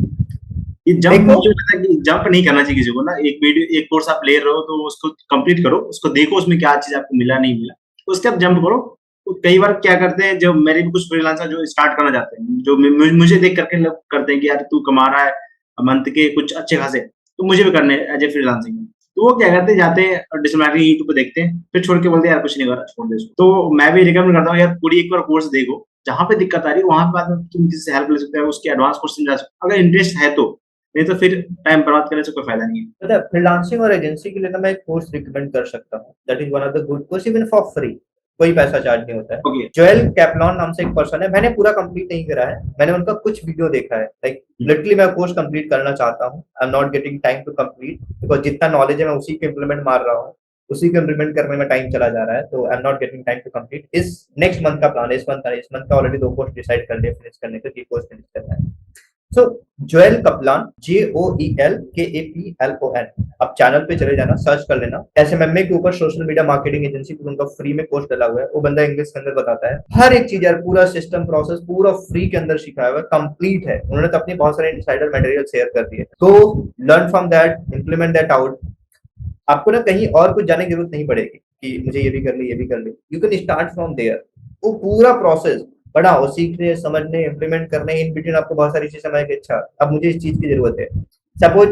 ये जंप, देखो, मुझे लगता है कि जंप नहीं करना चाहिए किसी को ना। एक वीडियो, एक कोर्स आप ले रहे हो तो उसको कंप्लीट करो, उसको देखो उसमें क्या चीज आपको मिला नहीं मिला, उसके बाद जंप करो। तो कई बार क्या करते हैं, जो मेरे भी कुछ फ्रीलांसर जो स्टार्ट करना चाहते हैं, जो मुझे देख करके लोग करते हैं कि यार तू कमा रहा है मंथ के कुछ अच्छे खासे, तो मुझे भी करने एज ए फ्रीलांसिंग। तो वो क्या करते हैं, जाते हैं डिस्ट्रीब्यूटर यूट्यूब पे देखते हैं, फिर छोड़ के बोलते हैं यार कुछ नहीं कर रहा, छोड़ दे इसको। तो मैं भी रिकमेंड करता हूँ यार पूरी एक बार कोर्स देखो, जहाँ पे दिक्कत आ रही है वहां पे बाद में तुम किसी से हेल्प ले सकते हो, उसके एडवांस क्वेश्चन जा सकते हो अगर इंटरेस्ट है तो, नहीं तो फिर टाइम बर्बाद करने से कोई फायदा नहीं है। पता है, फ्रीलांसिंग और एजेंसी के लिए ना मैं एक कोर्स रिकमेंड कर सकता हूँ, that is one of the good course, even for free, कोई पैसा चार्ज नहीं होता है। ओके। जोएल कैप्लॉन नाम से एक पर्सन है, मैंने पूरा कंप्लीट नहीं करा है, मैंने उनका कुछ वीडियो देखा है। लाइक लिटरली मैं कोर्स कंप्लीट करना चाहता हूँ, I am not getting time to complete, because जितना नॉलेज है मैं उसी को इम्प्लीमेंट मार रहा हूँ, उसी को इम्प्लीमेंट करने में टाइम चला जा रहा है, तो I am not getting time to complete. इस नेक्स्ट मंथ का प्लान है, इस मंथ का ऑलरेडी 2 कोर्स डिसाइड कर लिया फिनिश करने का, 3 कोर्स फिनिश करना है। सो जोएल कपलान, JOELKAPLON, आप चैनल पे चले जाना, सर्च कर लेना। SMMA के ऊपर सोशल मीडिया मार्केटिंग एजेंसी पर उनका फ्री में कोर्स डला हुआ है, वो बंदा इंग्लिश के अंदर बताता है हर एक चीज यार, पूरा सिस्टम प्रोसेस पूरा फ्री के अंदर सिखाया हुआ है, कंप्लीट है। उन्होंने तो अपने बहुत सारे इनसाइडर मटेरियल शेयर कर दिए, तो learn from that, implement that out. आपको ना कहीं और कुछ जाने की जरूरत नहीं पड़ेगी कि मुझे ये भी कर ले, ये भी कर ले, you can start from there. वो पूरा प्रोसेस पढ़ाओ, सीखने, समझने, इम्प्लीमेंट करने, इन बिटवीन आपको बहुत सारी चीजें समझ के, अच्छा अब मुझे इस चीज की जरूरत है। सपोज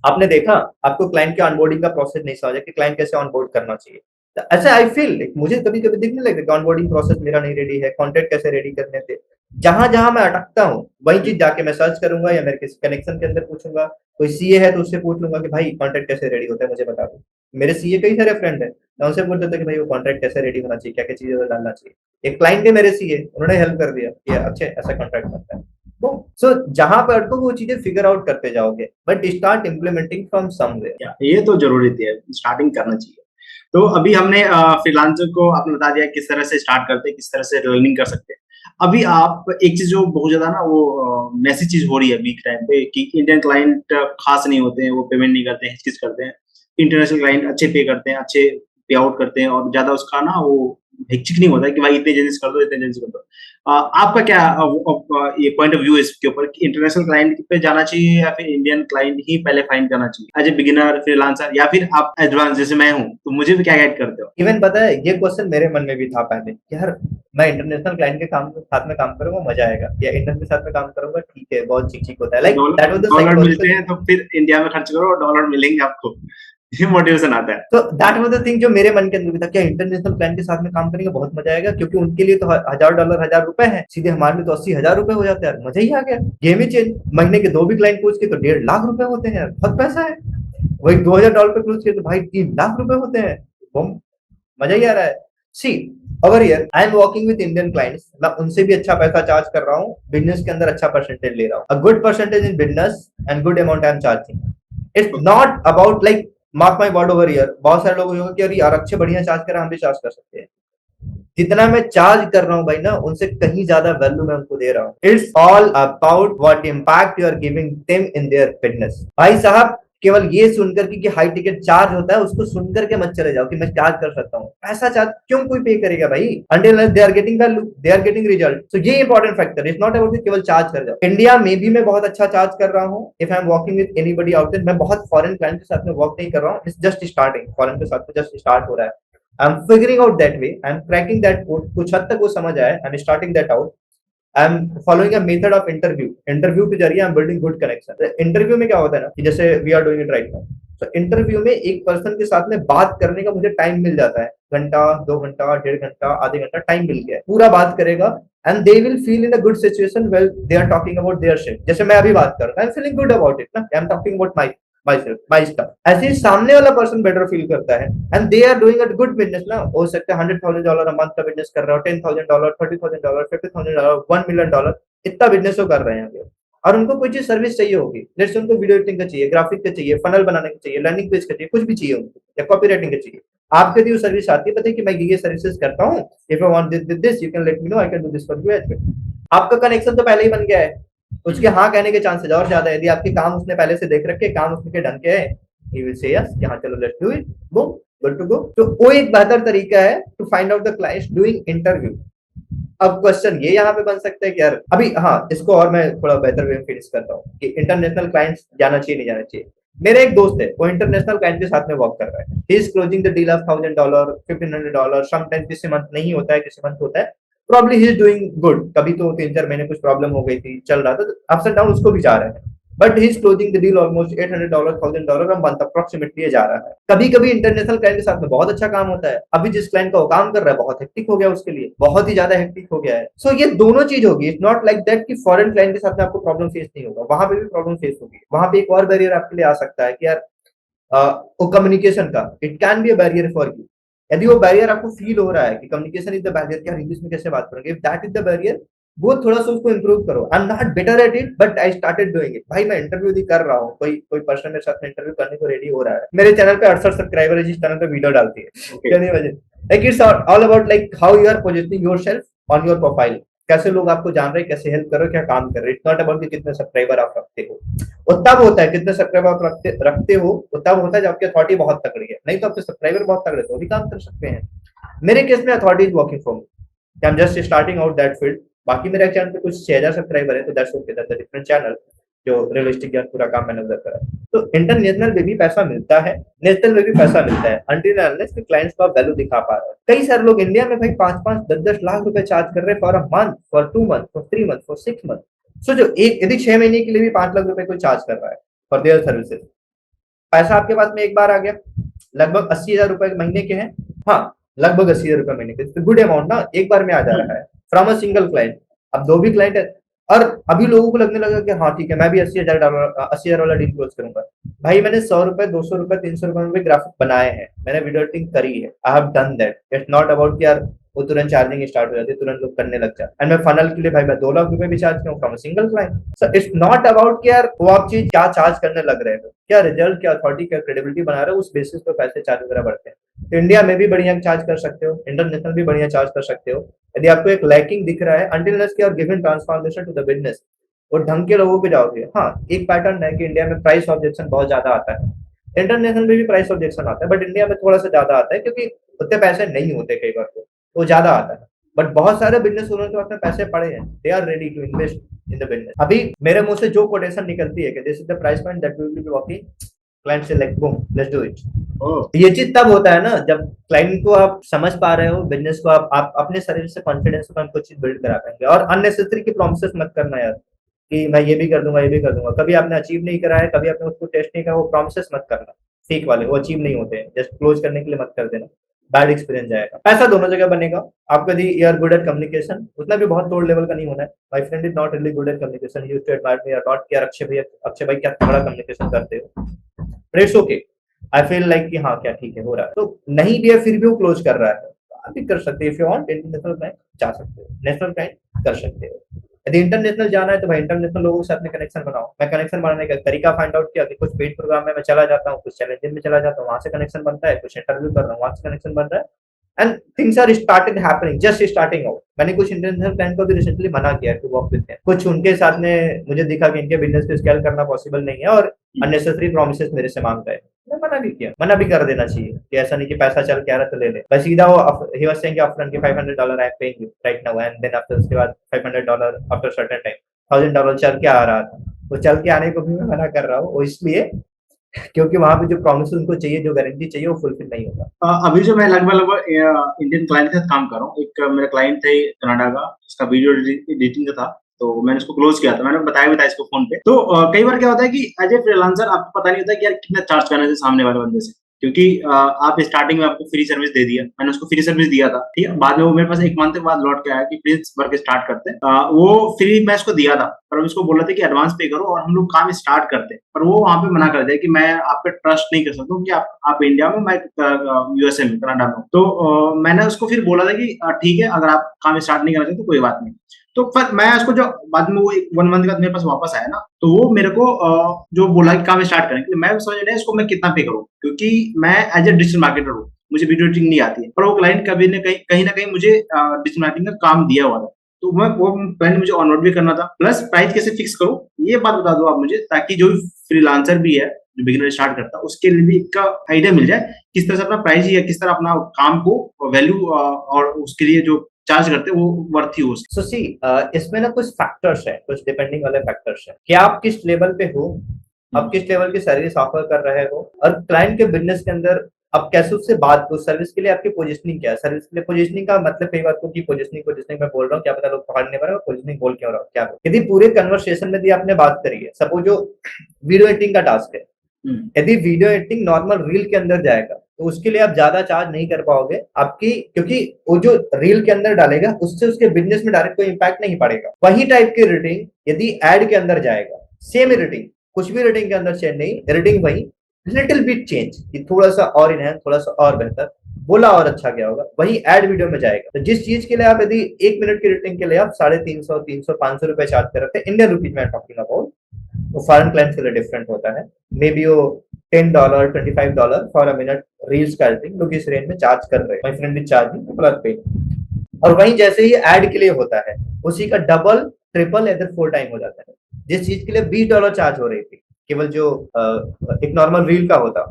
आपने देखा, आपको क्लाइंट के ऑनबोर्डिंग का प्रोसेस नहीं समझा कि क्लाइंट कैसे ऑनबोर्ड करना चाहिए, तो ऐसा आई फील मुझे कभी कभी दिखने लगता है कि ऑनबोर्डिंग प्रोसेस मेरा नहीं रेडी है, कॉन्टेक्ट कैसे रेडी करने थे। जहां जहां मैं अटकता हूँ वही चीज जाके मैं सर्च करूंगा, या मेरे किसी कनेक्शन के अंदर पूछूंगा, कोई सीए है तो उससे पूछ लूंगा कि भाई कॉन्ट्रैक्ट कैसे रेडी होता है मुझे बता दो। मेरे सीए कई सारे फ्रेंड है, मैं उनसे पूछ देता कि भाई वो कॉन्ट्रैक्ट कैसे रेडी होना चाहिए, क्या क्या चीजें डालना चाहिए। एक क्लाइंट है मेरे सीए, उन्होंने हेल्प कर दिया कि अच्छा ऐसा कॉन्ट्रैक्ट बनता है। सो जहां पर अटको वो चीजें फिगर आउट करते जाओगे, but start implementing from somewhere. ये तो जरूरी है, स्टार्टिंग करना चाहिए। तो अभी हमने फ्रीलांसर को आपने बता दिया किस तरह से स्टार्ट करते हैं, किस तरह से लर्निंग कर सकते हैं। अभी आप एक चीज जो बहुत ज्यादा ना वो मैसेज चीज हो रही है वीक टाइम पे, कि इंडियन क्लाइंट खास नहीं होते हैं, वो पेमेंट नहीं करते हैं, हिचकिच करते हैं। इंटरनेशनल क्लाइंट अच्छे पे करते हैं, अच्छे पे आउट करते हैं, और ज्यादा उसका ना वो हिचक नहीं होता कि भाई इतने चेंजेस कर दो, इतने चेंजेस कर दो। आपका क्या ये पॉइंट ऑफ व्यू है इसके ऊपर कि इंटरनेशनल क्लाइंट पे जाना चाहिए या फिर इंडियन क्लाइंट ही पहले फाइंड करना चाहिए एज ए बिगिनर फ्रीलांसर, या फिर आप एडवांस जैसे मैं हूँ तो मुझे भी क्या गाइड करते हो? इवन पता है ये क्वेश्चन मेरे मन में भी था पहले कि यार मैं इंटरनेशनल क्लाइंट के साथ में काम करूंगा मजा आएगा, या इंडियन के साथ में काम करूंगा ठीक है बहुत चिक चिक होता है, like that was the dollar मिलते साइकोलॉजिकल। हैं तो फिर इंडिया में खर्च करो और डॉलर मिलेंगे आपको। ये मोटिवेशन आता है। तो दैट वाज द थिंग जो मेरे मन के अंदर भी था, क्या इंटरनेशनल क्लाइंट के साथ में काम करेंगे बहुत मजा आएगा, क्योंकि उनके लिए तो $1000 $1000 है, सीधे हमारे लिए तो $80,000 हो जाते हैं यार, मजा ही आ गया, गेम ही चेंज। महीने के 2 भी क्लाइंट पूछ के तो ₹1.5 लाख होते हैं यार, बहुत पैसा है। वही $2000 क्लोज किए तो भाई ₹3 लाख होते हैं, बम, मजा ही आ रहा है। See over here I am working with Indian clients, मैं उनसे भी अच्छा पैसा चार्ज कर रहा हूँ, बिजनेस के अंदर अच्छा परसेंटेज ले रहा हूँ, a good percentage in business and good amount I am charging. It's not about like mark my word over here, बहुत सारे लोग होंगे कि अरे यार अच्छे बढ़िया चार्ज कर रहे हैं, हम भी चार्ज कर सकते हैं। जितना मैं चार्ज कर रहा हूँ भाई ना, उनसे कहीं ज्यादा वैल्यू मैं उनको दे रहा हूँ। It's all about what impact you are giving them in their business. भाई साहब केवल ये सुनकर कि हाई टिकट चार्ज होता है उसको सुनकर के मत चले जाओ कि मैं चार्ज कर सकता हूँ, ऐसा चार्ज क्यों कोई पे करेगा भाई, until they are getting value, they are getting result. So ये important factor is not about केवल चार्ज कर जाओ। इंडिया में भी मैं बहुत अच्छा चार्ज कर रहा हूँ, if I am working with anybody out there, मैं बहुत फॉरेन क्लाइंट के साथ में वर्क नहीं कर रहा हूँ, इट्स जस्ट स्टार्टिंग, फॉरेन के साथ में जस्ट स्टार्ट हो रहा है। I'm figuring out that way. I'm cracking that code. कुछ हद तक वो समझ आया. I'm starting that out. I'm following a method of interview. Interview के जरिए I'm building good connection. Interview में क्या होता है ना कि जैसे we are doing it right now. So interview में एक पर्सन के साथ में बात करने का मुझे टाइम मिल जाता है, घंटा 2 घंटा 1.5 घंटा आधे घंटा टाइम मिल गया है, पूरा बात करेगा and they will feel in a good situation while they are talking about their shit. जैसे मैं अभी बात कर रहा हूँ, I'm feeling good about it ना, I'm talking about my stuff. ऐसे ही सामने वाला पर्सन बेटर फील करता है and they are doing a good business ना, हो सकता है $100,000 मंथ का बिजनेस कर रहे हो, $10,000 $30,000 $50,000 $1 million, इतना बिजनेस वो कर रहे हैं और उनको कोई चीज सर्विस चाहिए होगी, जैसे उनको वीडियो एडिटिंग का चाहिए, ग्राफिक का चाहिए, फनल बनाने का चाहिए, लर्निंग पेज का चाहिए, कुछ भी चाहिए उनको, या कॉपी राइटिंग का चाहिए, आपके लिए सर्विस आती है, पता है कि मैं ये सर्विसेज करता हूँ, if I want this you can let me know, I can do this for you as well. आपका कनेक्शन तो पहले ही बन गया है, उसके हाँ कहने के चांसेस और ज्यादा है, यदि आपके काम उसने पहले से देख रखे, काम उसके ढंग के है, he will say yes, यहाँ चलो let's do it, boom, good to go। तो वो एक बेहतर तरीका है to find out the clients doing interview. अब क्वेश्चन ये यहाँ पे बन सकता है कि यार अभी हाँ इसको और मैं थोड़ा बेहतर वे में फिनिश करता हूँ कि इंटरनेशनल क्लाइंट्स जाना चाहिए नहीं जाना चाहिए। मेरा एक दोस्त है वो इंटरनेशनल क्लाइंट के साथ में वर्क कर रहा है, he is closing the deal of $1,000 $1,500, sometimes किसी मंथ नहीं होता है, किसी मंथ होता है, probably he is doing good. कभी तो 3-4 महीने कुछ प्रॉब्लम हो गई थी, चल रहा था, तो अप्स एंड डाउन उसको भी जा रहे हैं, but he is closing the deal almost $800 $1,000 a month approximately जा रहा है। कभी कभी इंटरनेशनल क्लाइंट के साथ में बहुत अच्छा काम होता है, अभी जिस क्लाइंट का वो काम कर रहा है बहुत हेक्टिक हो गया उसके लिए, बहुत ही ज्यादा हेक्टिक हो गया है। सो ये दोनों चीज होगी, इट्स नॉट लाइक दैट कि फॉरेन क्लाइंट के साथ में आपको प्रॉब्लम फेस नहीं होगा, वहां पे भी प्रॉब्लम फेस होगी। वहां पे एक और बैरियर आपके लिए आ सकता है कि यार वो कम्युनिकेशन का, it can be a barrier for you. यदि वो बैरियर आपको फील हो रहा है कि कम्युनिकेशन इज द बैरियर, क्या इंग्लिश में कैसे बात करेंगे, if that is the barrier, वो थोड़ा सा उसको इंप्रूव करो। आई am not better at it but I started doing it. भाई मैं इंटरव्यू भी कर रहा हूँ, कोई कोई पर्सन मेरे साथ में इंटरव्यू करने को रेडी हो रहा है, मेरे चैनल पे 68 सब्सक्राइबर है जिस चैनल पे वीडियो डालती है, क्या नहीं वजह, like it's all about like how you are positioning yourself on your profile, कैसे लोग आपको जान रहे हैं, कैसे हेल्प कर रहे हो, क्या काम कर रहे हो। इट्स नॉट अबाउट कितने सब्सक्राइबर आप रखते हो, वो तब होता है कितने सब्सक्राइबर आप रखते हो, वो तब होता है जब आपकी अथॉरिटी बहुत तगड़ी है, नहीं तो आपके सब्सक्राइबर बहुत तगड़े तो भी काम कर सकते हैं। मेरे केस में authority is working for me, I am just starting out that field. बाकी मेरे चैनल पे कुछ 6000 सब्सक्राइबर है, तो that's okay, that's a different channel जो रियलिस्टिक ज्ञान पूरा काम मैंने उधर करा। तो इंटरनेशनल में भी पैसा मिलता है, नेशनल में भी पैसा मिलता है, अनटिल अनलेस कि क्लाइंट्स को आप वैल्यू दिखा पा रहे हो। कई सारे लोग इंडिया में भाई 5-5 10-10 लाख रुपए चार्ज कर रहे हैं for a month, for 2 month, for 3 month, for 6 month. So जो एक यदि 6 महीने के लिए भी 5 लाख रुपए कोई चार्ज कर रहा है फॉर देयर सर्विसेज, पैसा आपके पास में एक बार आ गया, लगभग 80,000 रुपए महीने के हैं, हाँ लगभग 80,000 रुपए महीने के, गुड अमाउंट ना, एक बार में आ जा रहा है फ्रॉम अ सिंगल क्लाइंट। अब 2 भी क्लाइंट है और अभी लोगों को लगने लगा कि हाँ ठीक है मैं भी $80,000 वाला डील क्लोज करूंगा। भाई मैंने ₹100 ₹200 ₹300 में भी ग्राफिक बनाए हैं, मैंने वीडियो एडिटिंग करी है, I have done that. It's not about कि यार वो तुरंत चार्जिंग स्टार्ट हो जाती है, तुरंत लोग करने लग जाते। एंड मैं फनल के लिए भाई मैं 2 लाख रुपए भी चार्ज किया from a single client. So it's not about कि यार वो आप चीज क्या चार्ज करने लग रहे हो, क्या रिजल्ट, क्या अथॉरिटी, क्या क्रेडिबिलिटी बना रहे हो, उस बेसिस पे पैसे चार्ज वगैरह बढ़ते हैं। तो इंडिया में भी बढ़िया चार्ज कर सकते हो, इंटरनेशनल भी बढ़िया चार्ज कर सकते हो। यदि आपको एक लैकिंग दिख रहा है, अंटिल अनलेस कि you are given transformation to the business, और ढंग के लोगों पे जाओगे। हाँ एक पैटर्न है कि इंडिया में प्राइस ऑब्जेक्शन बहुत ज्यादा आता है, इंटरनेशनल में भी प्राइस ऑब्जेक्शन आता है, बट इंडिया में थोड़ा सा ज्यादा आता है क्योंकि उतने पैसे नहीं होते कई बार को। वो ज्यादा आता है। बट बहुत सारे बिजनेस ओनर के पास में पैसे पड़े हैं, they are ready to invest in the business. अभी मेरे मुंह से जो कोटेशन निकलती है कि this is the price point that we will be working, client से like boom let's do it. ये चीज तब होता है ना जब क्लाइंट को आप समझ पा रहे हो, बिजनेस को आप अपने शरीर से कॉन्फिडेंस में कुछ चीज बिल्ड करा पाएंगे। और अननेसेसरी की प्रॉमिसेस मत करना यार कि मैं ये भी कर दूंगा, ये भी कर दूंगा। कभी आपने अचीव नहीं करा है, कभी आपने उसको टेस्ट नहीं करा, वो प्रॉमिसेस मत करना। फेक वाले वो अचीव नहीं होते हैं, जस्ट क्लोज करने के लिए मत कर देना, बैड एक्सपीरियंस जाएगा। पैसा दोनों जगह बनेगा। आप यदि you are good at communication, उतना भी बहुत तोड़ लेवल का नहीं होना है। My friend is not really good at communication, he used to admire me a lot कि यार अक्षय भाई क्या तगड़ा कम्युनिकेशन करते हो। It's okay, I feel like कि हाँ क्या ठीक है हो रहा है, तो नहीं भी है फिर भी वो क्लोज कर रहा है, तो आप भी कर सकते हो। If you want international bank जा सकते हो, नेशनल बैंक कर सकते हो। यदि इंटरनेशनल जाना है तो भाई इंटरनेशनल लोगों के साथ में कनेक्शन बनाओ। मैं कनेक्शन बनाने का तरीका फाइंड आउट किया कि कुछ पेड प्रोग्राम में मैं चला जाता हूँ, कुछ चैलेंजेस में चला जाता हूँ, वहां से कनेक्शन बनता है, कुछ इंटरव्यू कर रहा हूँ, वहां से कनेक्शन बन रहा है, and things are started happening, just starting out. मैंने कुछ इंटरनेशनल क्लाइंट को भी रिसेंटली मना किया टू वर्क विद देम। कुछ उनके साथ में मुझे दिखा कि इनके बिजनेस को स्केल करना पॉसिबल नहीं है और अननेसेसरी प्रॉमिसेस मेरे से मांग रहे हैं। मैं मना भी किया, मना भी कर देना चाहिए कि ऐसा नहीं कि पैसा चल के आ रहा तो ले ले। बस सीधा वो ही वाज सेइंग अपफ्रंट कि $500 I am paying you right now, and then after उसके बाद $500 आफ्टर सर्टेन टाइम $1000 चल के आ रहा था। वो चल के आने को भी मैं मना कर रहा हूँ, वो इसलिए क्योंकि वहां पे जो प्रॉमिस उनको चाहिए, जो गारंटी चाहिए, वो फुलफिल नहीं होगा। अभी जो मैं लगभग इंडियन क्लाइंट के साथ काम कर रहा हूँ, एक मेरा क्लाइंट थे कनाडा का, उसका वीडियो एडिटिंग का था, तो मैंने उसको क्लोज किया था, मैंने बताया भी था इसको फोन पे। तो कई बार क्या होता है कि एज ए फ्रीलांसर आपको पता नहीं होता कि यार कितना चार्ज करना है सामने वाले बंदे से, क्योंकि आप स्टार्टिंग में आपको फ्री सर्विस दे दिया, मैंने उसको फ्री सर्विस दिया था, ठीक है। बाद में वो मेरे पास 1 मंथ के बाद लौट के आया कि प्लीज वर्क स्टार्ट करते हैं। वो फ्री मैं उसको दिया था, पर उसको बोला था कि एडवांस पे करो और हम लोग काम स्टार्ट करते हैं, पर वो वहां पे मना कर दिया कि मैं आप पे ट्रस्ट नहीं कर सकता हूँ कि आप इंडिया में, मैं यूएसए में, कनाडा में। तो मैंने उसको फिर बोला था कि ठीक है, अगर आप काम स्टार्ट नहीं करना चाहते तो कोई बात नहीं। तो फिर मैं उसको जो बाद में वो 1 मंथ के बाद मेरे पास वापस आया ना, तो वो मेरे को जो बोला कि काम स्टार्ट करें, मैं समझ नहीं इसको मैं कितना पे करूँ, क्योंकि मैं एज ए डिजिटल मार्केटर हूँ, मुझे वीडियो एडिटिंग नहीं आती है, पर वो क्लाइंट कभी न कहीं ना कहीं मुझे डिजिटल मार्केटिंग का काम दिया हुआ था। तो मैं वो पहले मुझे ऑन नोट भी करना था, प्लस प्राइस कैसे फिक्स करूँ ये बात बता दो आप मुझे, ताकि जो फ्रीलांसर भी है, जो बिगिनर स्टार्ट करता है, उसके लिए भी इसका आइडिया मिल जाए किस तरह से अपना प्राइस या किस तरह अपना काम को वैल्यू और उसके लिए जो चार्ज करते हैं वो वर्थी हो। सो सी इसमें ना कुछ फैक्टर्स है, कुछ डिपेंडिंग वाले फैक्टर्स है कि आप किस लेवल पे हो, आप किस लेवल की सर्विस ऑफर कर रहे हो, और क्लाइंट के बिजनेस के अंदर आप कैसे उससे बात करो। सर्विस के लिए आपकी पोजीशनिंग क्या है। सर्विस के लिए पोजीशनिंग का मतलब कई बात को कि पोजीशनिंग मैं बोल रहा हूँ, क्या पता लोग पकड़ने पर पोजीशनिंग बोल क्यों रहा हूँ, क्या यदि पूरे कन्वर्सेशन में भी आपने बात करी है, सपोज जो वीडियो एडिटिंग का टास्क है, यदि वीडियो एडिटिंग नॉर्मल रील के अंदर जाएगा तो उसके लिए आप ज्यादा चार्ज नहीं कर पाओगे आपकी, क्योंकि वो जो रील के अंदर डालेगा उससे उसके बिजनेस में डायरेक्ट कोई इंपैक्ट नहीं पड़ेगा। वही टाइप की रेटिंग यदि एड के अंदर जाएगा, सेम रेटिंग, कुछ भी रेटिंग के अंदर चेंज नहीं, रेटिंग वही, लिटिल बिट चेंज कि थोड़ा सा और इनहेंस, थोड़ा सा और बेहतर, बोला और अच्छा क्या होगा, वही एड वीडियो में जाएगा। तो जिस चीज के लिए आप यदि 1 मिनट की रेटिंग के लिए आप 350, 300, 500 रुपए चार्ज कर रहे थे, इंडियन रुपीज में टॉकिंग अबाउट, वो फॉरेन क्लाइंट के लिए डिफरेंट होता है। मे बी वो $10, $25 फॉर अ मिनट रील्स का एडिटिंग लोग इस रेंज में चार्ज कर रहे हैं। My friend is charging plus पे। और वहीं जैसे ही एड के लिए होता है, उसी का डबल, ट्रिपल, या 4 टाइम हो जाता है। जिस चीज के लिए $20 चार्ज हो रही थी केवल जो एक नॉर्मल रील का होता,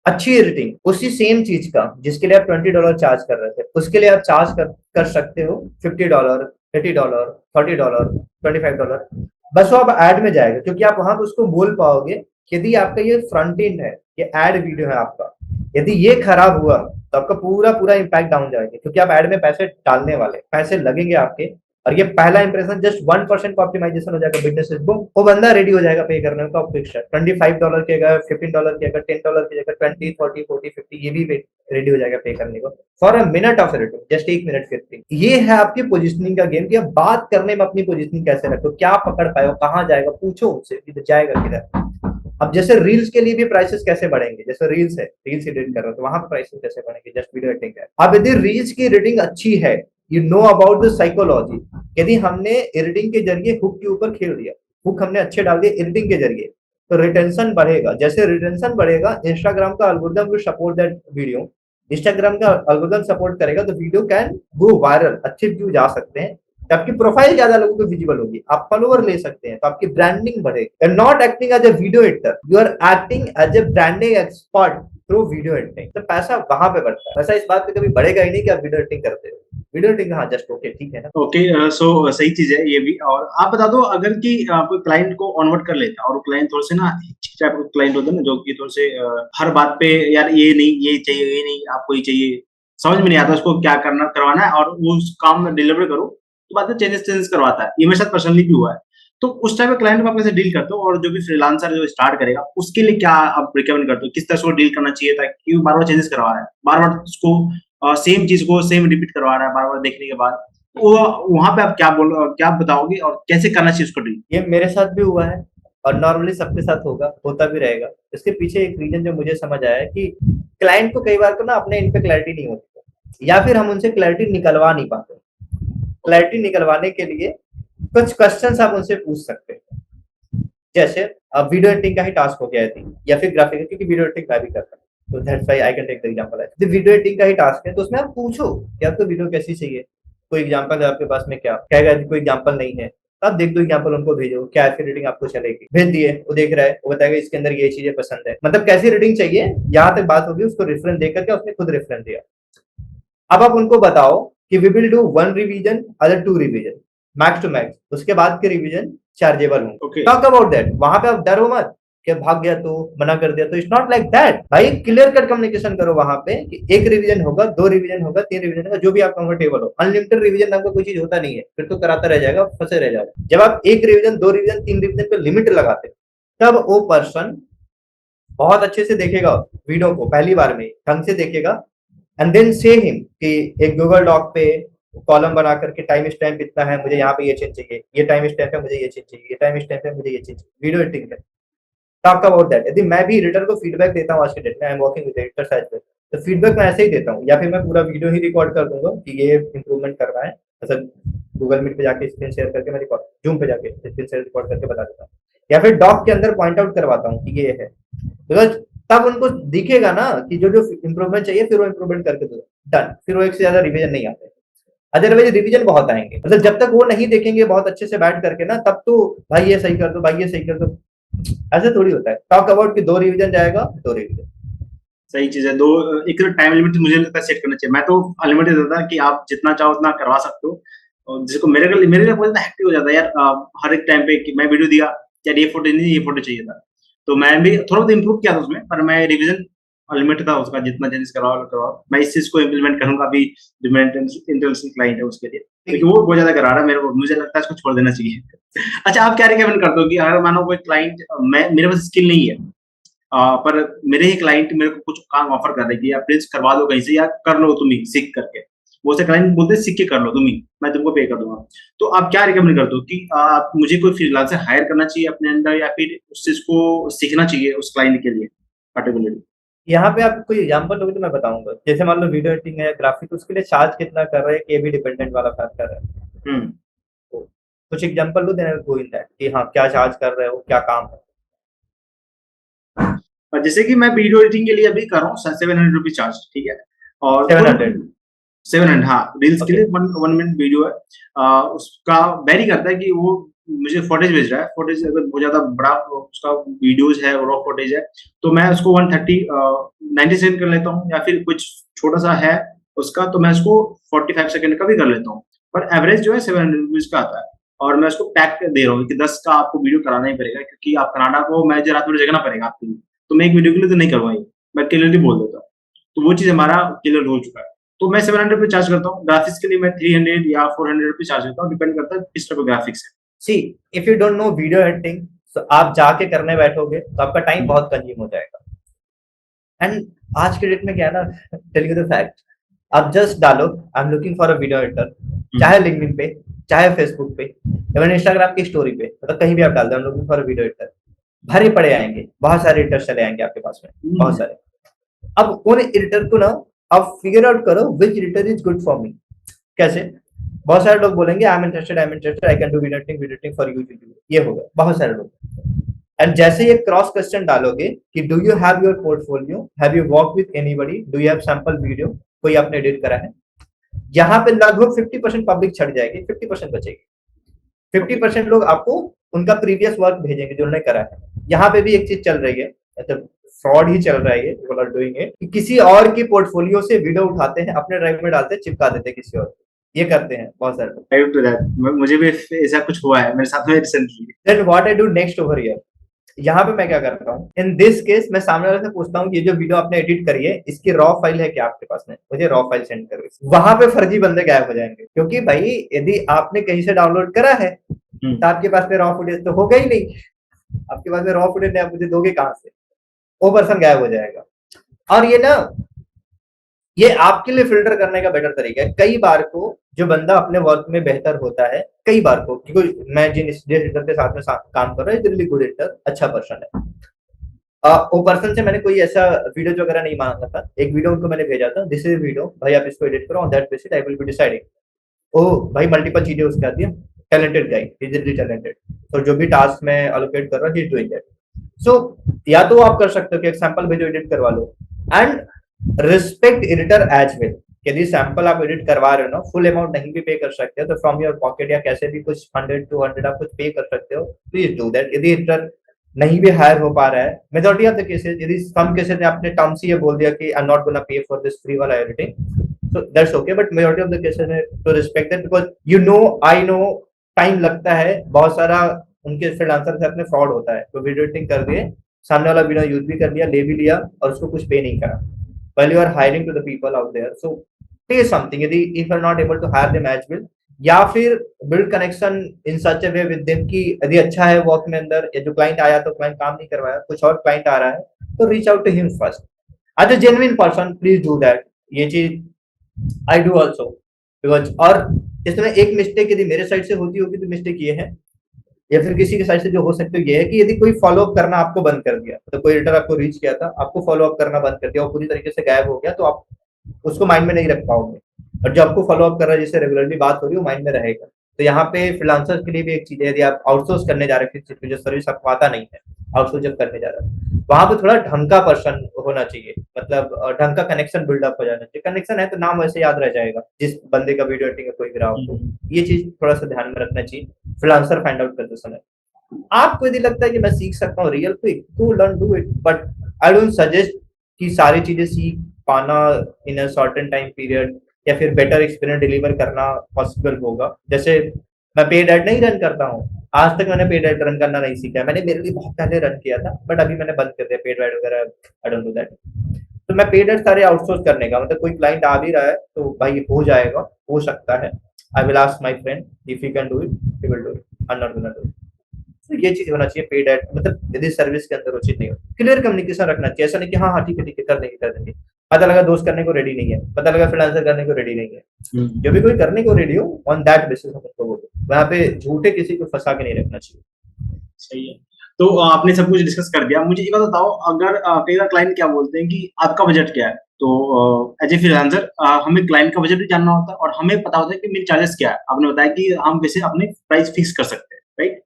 अच्छी एडिटिंग, उसी सेम चीज का जिसके लिए आप $20 चार्ज कर रहे थे, उसके लिए आप चार्ज कर सकते हो $50, $80, $40, $25। बस वो अब ऐड में जाएगा, क्योंकि आप वहां पर उसको बोल पाओगे कि यदि आपका ये फ्रंट एंड है, ये एड वीडियो है आपका, यदि ये खराब हुआ तो आपका पूरा पूरा इम्पैक्ट डाउन जाएगा, क्योंकि आप ऐड में पैसे डालने वाले, पैसे लगेंगे आपके, और ये पहला इंप्रेशन जस्ट 1% का ऑप्टिमाइजेशन हो जाएगा बिजनेस से, वो बंदा रेडी हो जाएगा पे करने का। फिक्स है $25 की जगह, $15 की जगह, $10 की जगह 20, 40, 40, 50 ये भी रेडी हो जाएगा पे करने को for a minute of rating, just 1 minute 50। ये है आपकी पोजिशनिंग का गेम कि आप बात करने में अपनी पोजिशनिंग कैसे रखो, क्या पकड़ पाए, कहाँ जाएगा, पूछो उससे जाएगा किधर। अब जैसे रील्स के लिए भी प्राइसेस कैसे बढ़ेंगे, जैसे रील्स है, रील्स एडिट कर रहे हो तो वहां पर प्राइसेस कैसे बढ़ेंगे, जस्ट वीडियो एडिटिंग है। अब यदि रील्स की रेटिंग अच्छी है, you know about the psychology, यदि हमने एडिटिंग के जरिए हुक के ऊपर खेल दिया, हुक हमने अच्छे डाल दिए एडिटिंग के जरिए, तो रिटेंशन बढ़ेगा। जैसे रिटेंशन बढ़ेगा, इंस्टाग्राम का algorithm will support that video, Instagram का एल्गोरिथम सपोर्ट करेगा तो वीडियो कैन गो वायरल, अच्छे व्यू जा सकते हैं, आपकी प्रोफाइल ज्यादा लोगों को विजिबल होगी, आप फॉलोवर ले सकते हैं, तो आपकी ब्रांडिंग बढ़ेगी। You are not acting as a video editor, you are acting as a branding expert through video editing. तो पैसा वहां पे बढ़ता है। पैसा इस बात पे कभी बढ़ेगा ही नहीं कि आप वीडियो एडिटिंग करते हो, वीडियो एडिटिंग हाँ जस्ट ओके ठीक है ना। ओके, सो सही चीज है ये भी। और आप बता दो, अगर कि कोई क्लाइंट को ऑनवर्ड कर लेता है और वो क्लाइंट थोड़े से ना टाइप का क्लाइंट होता है ना, जो कि थोड़े से हर बात पे यार ये नहीं, ये चाहिए, ये नहीं, आपको ये चाहिए, समझ में नहीं आता उसको क्या करना करवाना है, और वो उस काम में डिलीवर करो तो बाद में चेंजेस करवाता है। ये मेरे साथ पर्सनली भी हुआ है। तो उस टाइप के क्लाइंट को आप कैसे डील करते हो? और जो भी फ्रीलांसर जो स्टार्ट करेगा उसके लिए क्या आप रिकमेंड करते हो, किस तरह से वो डील करना चाहिए, ताकि बार बार चेंजेस करवा रहा है, बार बार उसको सेम चीज को सेम रिपीट करवा रहा है बार बार देखने के बाद, वो वहां पे आप क्या बताओगे और कैसे करना चाहिए उसको डील? ये मेरे साथ भी हुआ है और नॉर्मली सबके साथ होगा, होता भी रहेगा। इसके पीछे एक रीजन जो मुझे समझ आया है कि क्लाइंट को कई बार को ना अपने इन पे क्लैरिटी नहीं होती, या फिर हम उनसे क्लैरिटी निकलवा नहीं पाते। क्लैरिटी निकलवाने के लिए कुछ क्वेश्चंस आप उनसे पूछ सकते हैं। जैसे अब वीडियो एडिटिंग का ही टास्क हो गया है या फिर ग्राफिक, क्योंकि वीडियो एडिटिंग मैं भी करता हूँ, तो that's why I can take the example है। तो वीडियो एडिटिंग का ही टास्क है, तो उसमें आप पूछो कि आपको वीडियो कैसी चाहिए, कोई एग्जांपल है आपके पास में क्या कहेगा, कोई एग्जांपल नहीं है, आप देख दो एग्जांपल, उनको भेजो क्या ऐसी रीडिंग आपको चलेगी, भेज दिए, वो देख रहा है, वो बताएगा इसके अंदर ये चीजें पसंद है, मतलब कैसी रीडिंग चाहिए, यहाँ तक बात होगी। उसको रेफरेंस देकर के उसने खुद रेफरेंस दिया। अब आप उनको बताओ कि we will do 1 revision, other 2 revision, max to max, उसके बाद के रिवीजन चार्जेबल होंगे। Okay, talk about that. वहां पे आप डरो मत कि भाग गया तो मना कर दिया, तो इट्स नॉट लाइक दैट भाई। क्लियर कट कम्युनिकेशन करो वहां पे कि 1 रिवीजन होगा, 2 रिवीजन होगा, 3 रिवीजन होगा, जो भी आप कंफर्टेबल हो। अनलिमिटेड रिवीजन नाम का कोई चीज होता नहीं है, फिर तो कराता रह जाएगा, फंसे रह जाएगा। जब आप 1 रिवीजन, 2 रिवीजन, 3 रिवीजन पे लिमिट लगाते तब वो पर्सन बहुत अच्छे से देखेगा वीडियो को, पहली बार में ढंग से देखेगा, एंड देन से हिम कि एक गूगल डॉक पे कॉलम बना करके टाइम स्टैम्प इतना है, मुझे यहाँ पे ये चीज चाहिए, ये टाइम स्टैम्प है, मुझे ये चीज चाहिए, ये टाइम स्टैम्प है, मुझे ये चीज चाहिए। वीडियो एडिटिंग है, टॉक अबाउट दैट। यदि मैं भी एडिटर को फीडबैक देता हूँ आज के डेट में, I am working with editors as well, तो फीडबैक मैं ऐसे ही देता हूँ, या फिर मैं पूरा वीडियो ही रिकॉर्ड कर दूंगा कि ये इंप्रूवमेंट करना है, ऐसा गूगल मीट पे जाके स्क्रीन शेयर करके मैं रिकॉर्ड, जूम पे जाके स्क्रीन शेयर रिकॉर्ड करके बता देता हूँ, या फिर डॉक के अंदर पॉइंट आउट करवाता हूँ कि ये है, बिकॉज तब उनको दिखेगा ना कि जो जो इंप्रूवमेंट चाहिए, फिर वो इंप्रूवमेंट करके दो, डन। फिर वो एक से ज्यादा रिवीजन नहीं आते, अदरवाइज रिवीजन बहुत आएंगे। मतलब जब तक वो नहीं देखेंगे बहुत अच्छे से बैठ करके ना, तब तो भाई ये सही कर दो, भाई ये सही कर दो, ऐसे थोड़ी होता है। टॉक अबाउट कि 2 रिवीजन जाएगा, 2 रिवीजन। सही चीज है। दो एक टाइम लिमिट मुझे लगता है सेट करना चाहिए। मैं तो अनलिमिटेड देता कि आप जितना चाहो उतना करवा सकते हो। और जिसको मेरे लिए बहुत ज्यादा हेक्टिक हो जाता है यार, हर एक टाइम पे कि मैं वीडियो दिया, यार ये फोटो नहीं, ये फोटो चाहिए था, तो मैं भी थोड़ा बहुत इम्प्रूव किया था उसमें, पर मैं रिवीजन अनलिमिटेड था उसका, जितना चेंजेस करवाओ करवाओ। मैं इस चीज को इम्प्लीमेंट करूंगा अभी, जो मेरा इंटरनेशनल क्लाइंट है उसके लिए, क्योंकि वो बहुत ज्यादा करा रहा है मेरे को, मुझे लगता है इसको छोड़ देना चाहिए। अच्छा, आप क्या रिकमेंड करते हो कि अगर मानो कोई क्लाइंट, मैं मेरे पास स्किल नहीं है, पर मेरे ही क्लाइंट मेरे को कुछ काम ऑफर कर रहे हैं कि यार प्लीज करवा दो कहीं से, या कर लो तुम ही सीख करके, वो से क्लाइंट बोलते हैं सीख के कर लो तुम ही, मैं तुमको पे कर दूंगा। तो आप क्या रिकमेंड करते हो कि आप मुझे कोई फ्रीलांसर हायर करना चाहिए अपने अंदर, या फिर उस चीज को सीखना चाहिए उस क्लाइंट के लिए पर्टिकुलरली? यहाँ पे आप कोई एग्जांपल दोगे तो मैं बताऊंगा। जैसे मान लो वीडियो एडिटिंग है, ग्राफिक, उसके लिए चार्ज कितना कर रहे हैं, ये भी डिपेंडेंट वाला फैक्टर है। हम्म। तो कुछ एग्जांपल दो, देन गो इन दैट कि हाँ क्या चार्ज कर रहे हो, क्या काम है। और जैसे कि मैं वीडियो एडिटिंग के लिए अभी कर रहा हूँ 700 रुपीज चार्ज, ठीक है, और 700। 700, हाँ, रील्स के ओके। लिए 1 मिनट वीडियो है। उसका वेरी करता है कि वो मुझे फुटेज भेज रहा है, फुटेज अगर बहुत ज्यादा बड़ा उसका वीडियोज है, रॉ फुटेज है, तो मैं उसको 130 90 सेकंड कर लेता हूँ, या फिर कुछ छोटा सा है उसका तो मैं उसको 45 सेकंड का भी कर लेता हूँ। पर एवरेज जो है 700 रुपीज का आता है, और मैं उसको पैक दे रहा हूँ कि 10 का आपको वीडियो कराना ही पड़ेगा, क्योंकि आप कनाडा को मैं रात में जगना पड़ेगा आपके लिए, तो मैं एक वीडियो के लिए तो नहीं करवाई, मैं क्लियरली बोल देता हूँ। तो वो चीज हमारा क्लियर हो चुका है। तो मैं 700 चार्ज करता हूँ, ग्राफिक्स के लिए मैं 300 या 400 चार्ज करता हूँ, डिपेंड करता है किस टाइप का graphics see, if you don't know video editing, तो आप जाके करने बैठोगे तो आपका टाइम है। बहुत कंज्यूम हो जाएगा। एंड आज के डेट में क्या है ना, टेल यू द फैक्ट, आप जस्ट डालो I am looking for a video editor, चाहे लिंक्डइन पे, चाहे फेसबुक पे, इवन इंस्टाग्राम की स्टोरी पे, मतलब कहीं भी आप डाल दो I am looking for a video editor, भरे पड़े आएंगे, बहुत सारे एडिटर्स चले आएंगे आपके पास में, बहुत सारे। अब उन एडिटर को ना आप फिगर आउट करो which editor is good for me. कैसे? बहुत सारे लोग बोलेंगे I am interested, I can do video editing for you, ये हो गया बहुत सारे लोग। एंड जैसे ये क्रॉस क्वेश्चन डालोगे कि do you have your portfolio, have you work with anybody, do you have sample video, कोई आपने एडिट करा है, यहाँ पे लगभग 50% पब्लिक छट जाएगी, 50% बचेगी। 50% लोग आपको उनका प्रीवियस वर्क भेजेंगे जो उन्होंने करा है। यहाँ पे भी एक चीज चल रही है, मतलब फ्रॉड ही चल रहा है, ये people are doing it, कि किसी और की पोर्टफोलियो से वीडियो उठाते हैं, अपने ड्राइव में डालते हैं, चिपका देते हैं किसी और को। ये करते हैं बहुत सारे लोग। आई टू दैट, मुझे भी ऐसा कुछ हुआ है मेरे साथ में recently. Then what I do next over here, यहाँ पे मैं क्या करता हूँ, इन दिस केस मैं सामने वाले से पूछता हूँ ये जो वीडियो आपने एडिट करी है इसकी रॉ फाइल है क्या आपके पास में, मुझे रॉ फाइल सेंड करो। वहां पे फर्जी बंदे गायब हो जाएंगे, क्योंकि भाई यदि आपने कहीं से डाउनलोड करा है तो आपके पास में रॉ फुटेज तो होगा ही नहीं, आपके पास में रॉ फुटेज आप मुझे दोगे कहाँ से, वो पर्सन गायब हो जाएगा। और ये ना, ये आपके लिए फिल्टर करने का बेटर तरीका है। कई बार को जो बंदा अपने वर्क में बेहतर होता है, कई बार को, क्योंकि मैं जिन एडिटर के साथ में काम कर रहा हूँ, रियली गुड एडिटर, अच्छा पर्सन है, वो पर्सन से मैंने कोई ऐसा वीडियो वगैरह नहीं मांगा था। एक वीडियो उनको मैंने भेजा था, दिस इज वीडियो भाई आप इसको एडिट करो, on that basis I will be deciding. ओ भाई मल्टीपल चीजें उसके आती है, टैलेंटेड गाई, इज रियली टैलेंटेड, तो जो भी टास्क मैं अलोकेट कर रहा हूँ ही इज डूइंग दैट। सो या तो आप कर सकते हो कि एक सैंपल भेजो, एडिट करवा लो, and respect editor as well. यदि सैंपल आप एडिट करवा रहे हो ना, फुल अमाउंट नहीं भी पे कर सकते हो तो फ्रॉम योर पॉकेट या कैसे भी कुछ 100-200 आप कुछ पे कर सकते हो, प्लीज डू दैट। यदि एडिटर नहीं भी हायर हो पा रहा है, मेजॉरिटी ऑफ द केसेस, यदि सम केसेस में आपने टर्म्स ही ये बोल दिया कि I am not gonna pay for this free वाला editing, so that's okay, but majority of the cases में to respect that, because you know I know time लगता है, बहुत सारा उनके फ्रीलांसर से अपने फ्रॉड होता है, तो वीडियो एडिटिंग कर दिए, सामने वाला वीडियो यूज भी कर लिया, ले भी लिया और उसको कुछ पे नहीं करा। while you are hiring to the people out there, so pay something यदि if you are not able to hire them as well, या फिर build connection in such a way with them कि यदि अच्छा है वर्क में अंदर, या जो क्लाइंट आया तो क्लाइंट काम नहीं करवाया, कुछ और क्लाइंट आ रहा है तो reach out to him first as a genuine person, please do that। ये चीज I do also because, और इसमें एक मिस्टेक यदि मेरे साइड से होती होगी तो मिस्टेक ये है, या फिर किसी के साइड से जो हो सकता है ये है कि यदि कोई फॉलो अप करना आपको बंद कर दिया, तो कोई एडिटर आपको रीच किया था, आपको फॉलो अप करना बंद कर दिया और पूरी तरीके से गायब हो गया, तो आप उसको माइंड में नहीं रख पाओगे, और जो आपको फॉलो अप कर रहा है, जिससे रेगुलरली बात हो रही है, वो माइंड में रहेगा। तो यहाँ पे फ्रीलांसर के लिए भी एक चीज है, यदि आप आउटसोर्स करने जा रहे हैं जो सर्विस आपको आता नहीं है, आउटसोर्स जब करने जा रहे हैं, वहां पे थोड़ा ढंग का पर्सन होना चाहिए, मतलब ढंग का कनेक्शन बिल्डअप हो जाना चाहिए। कनेक्शन है तो नाम वैसे याद रह जाएगा, जिस बंदे का वीडियो एडिटिंग कोई भी रहा हो, तो ये चीज थोड़ा सा ध्यान में रखना चाहिए फ्रीलांसर फाइंड आउट करते समय। आपको यदि लगता है कि मैं सीख सकता हूँ real quick, to learn do it, but I don't suggest कि सारी चीजें सीख पाना in a certain time period या फिर बेटर एक्सपीरियंस डिलीवर करना पॉसिबल होगा। जैसे मैं पेड एड नहीं रन करता हूँ, आज तक मैंने पेड एड रन करना नहीं सीखा है, मैंने मेरे लिए बहुत पहले रन किया था, बट अभी मैंने बंद कर दिया पेड एड वगैरह, आई डोंट डू दैट। तो मैं पेड एड सारे आउटसोर्स करने का, मतलब कोई क्लाइंट आ भी रहा है तो भाई हो जाएगा, हो सकता है, I will ask my friend if you can do it, he will do it, I am not gonna do it. तो ये चीज होना चाहिए पेड एड, मतलब यदि सर्विस के अंदर वो चीज नहीं हो, क्लियर कम्युनिकेशन रखना चाहिए, ऐसा नहीं कि हाँ हाँ ठीक है कर देंगे, पता लगा दोस्त करने को रेडी नहीं है, पता लगा फ्रीलांसर करने को रेडी नहीं है, जो भी कोई करने को रेडी हो ऑन दैट बेसिस हम उसको बोलो, वहाँ पे झूठे किसी को फंसा के नहीं रखना चाहिए। सही है। तो आपने सब कुछ डिस्कस कर दिया, मुझे एक बात बताओ, अगर कई बार क्लाइंट क्या बोलते हैं कि आपका बजट क्या है, तो एज ए फ्रीलांसर हमें क्लाइंट का बजट भी जानना होता है और हमें पता होता है कि मेरे चार्जेस क्या है। आपने बताया कि हम वैसे अपने प्राइस फिक्स कर सकते हैं, राइट?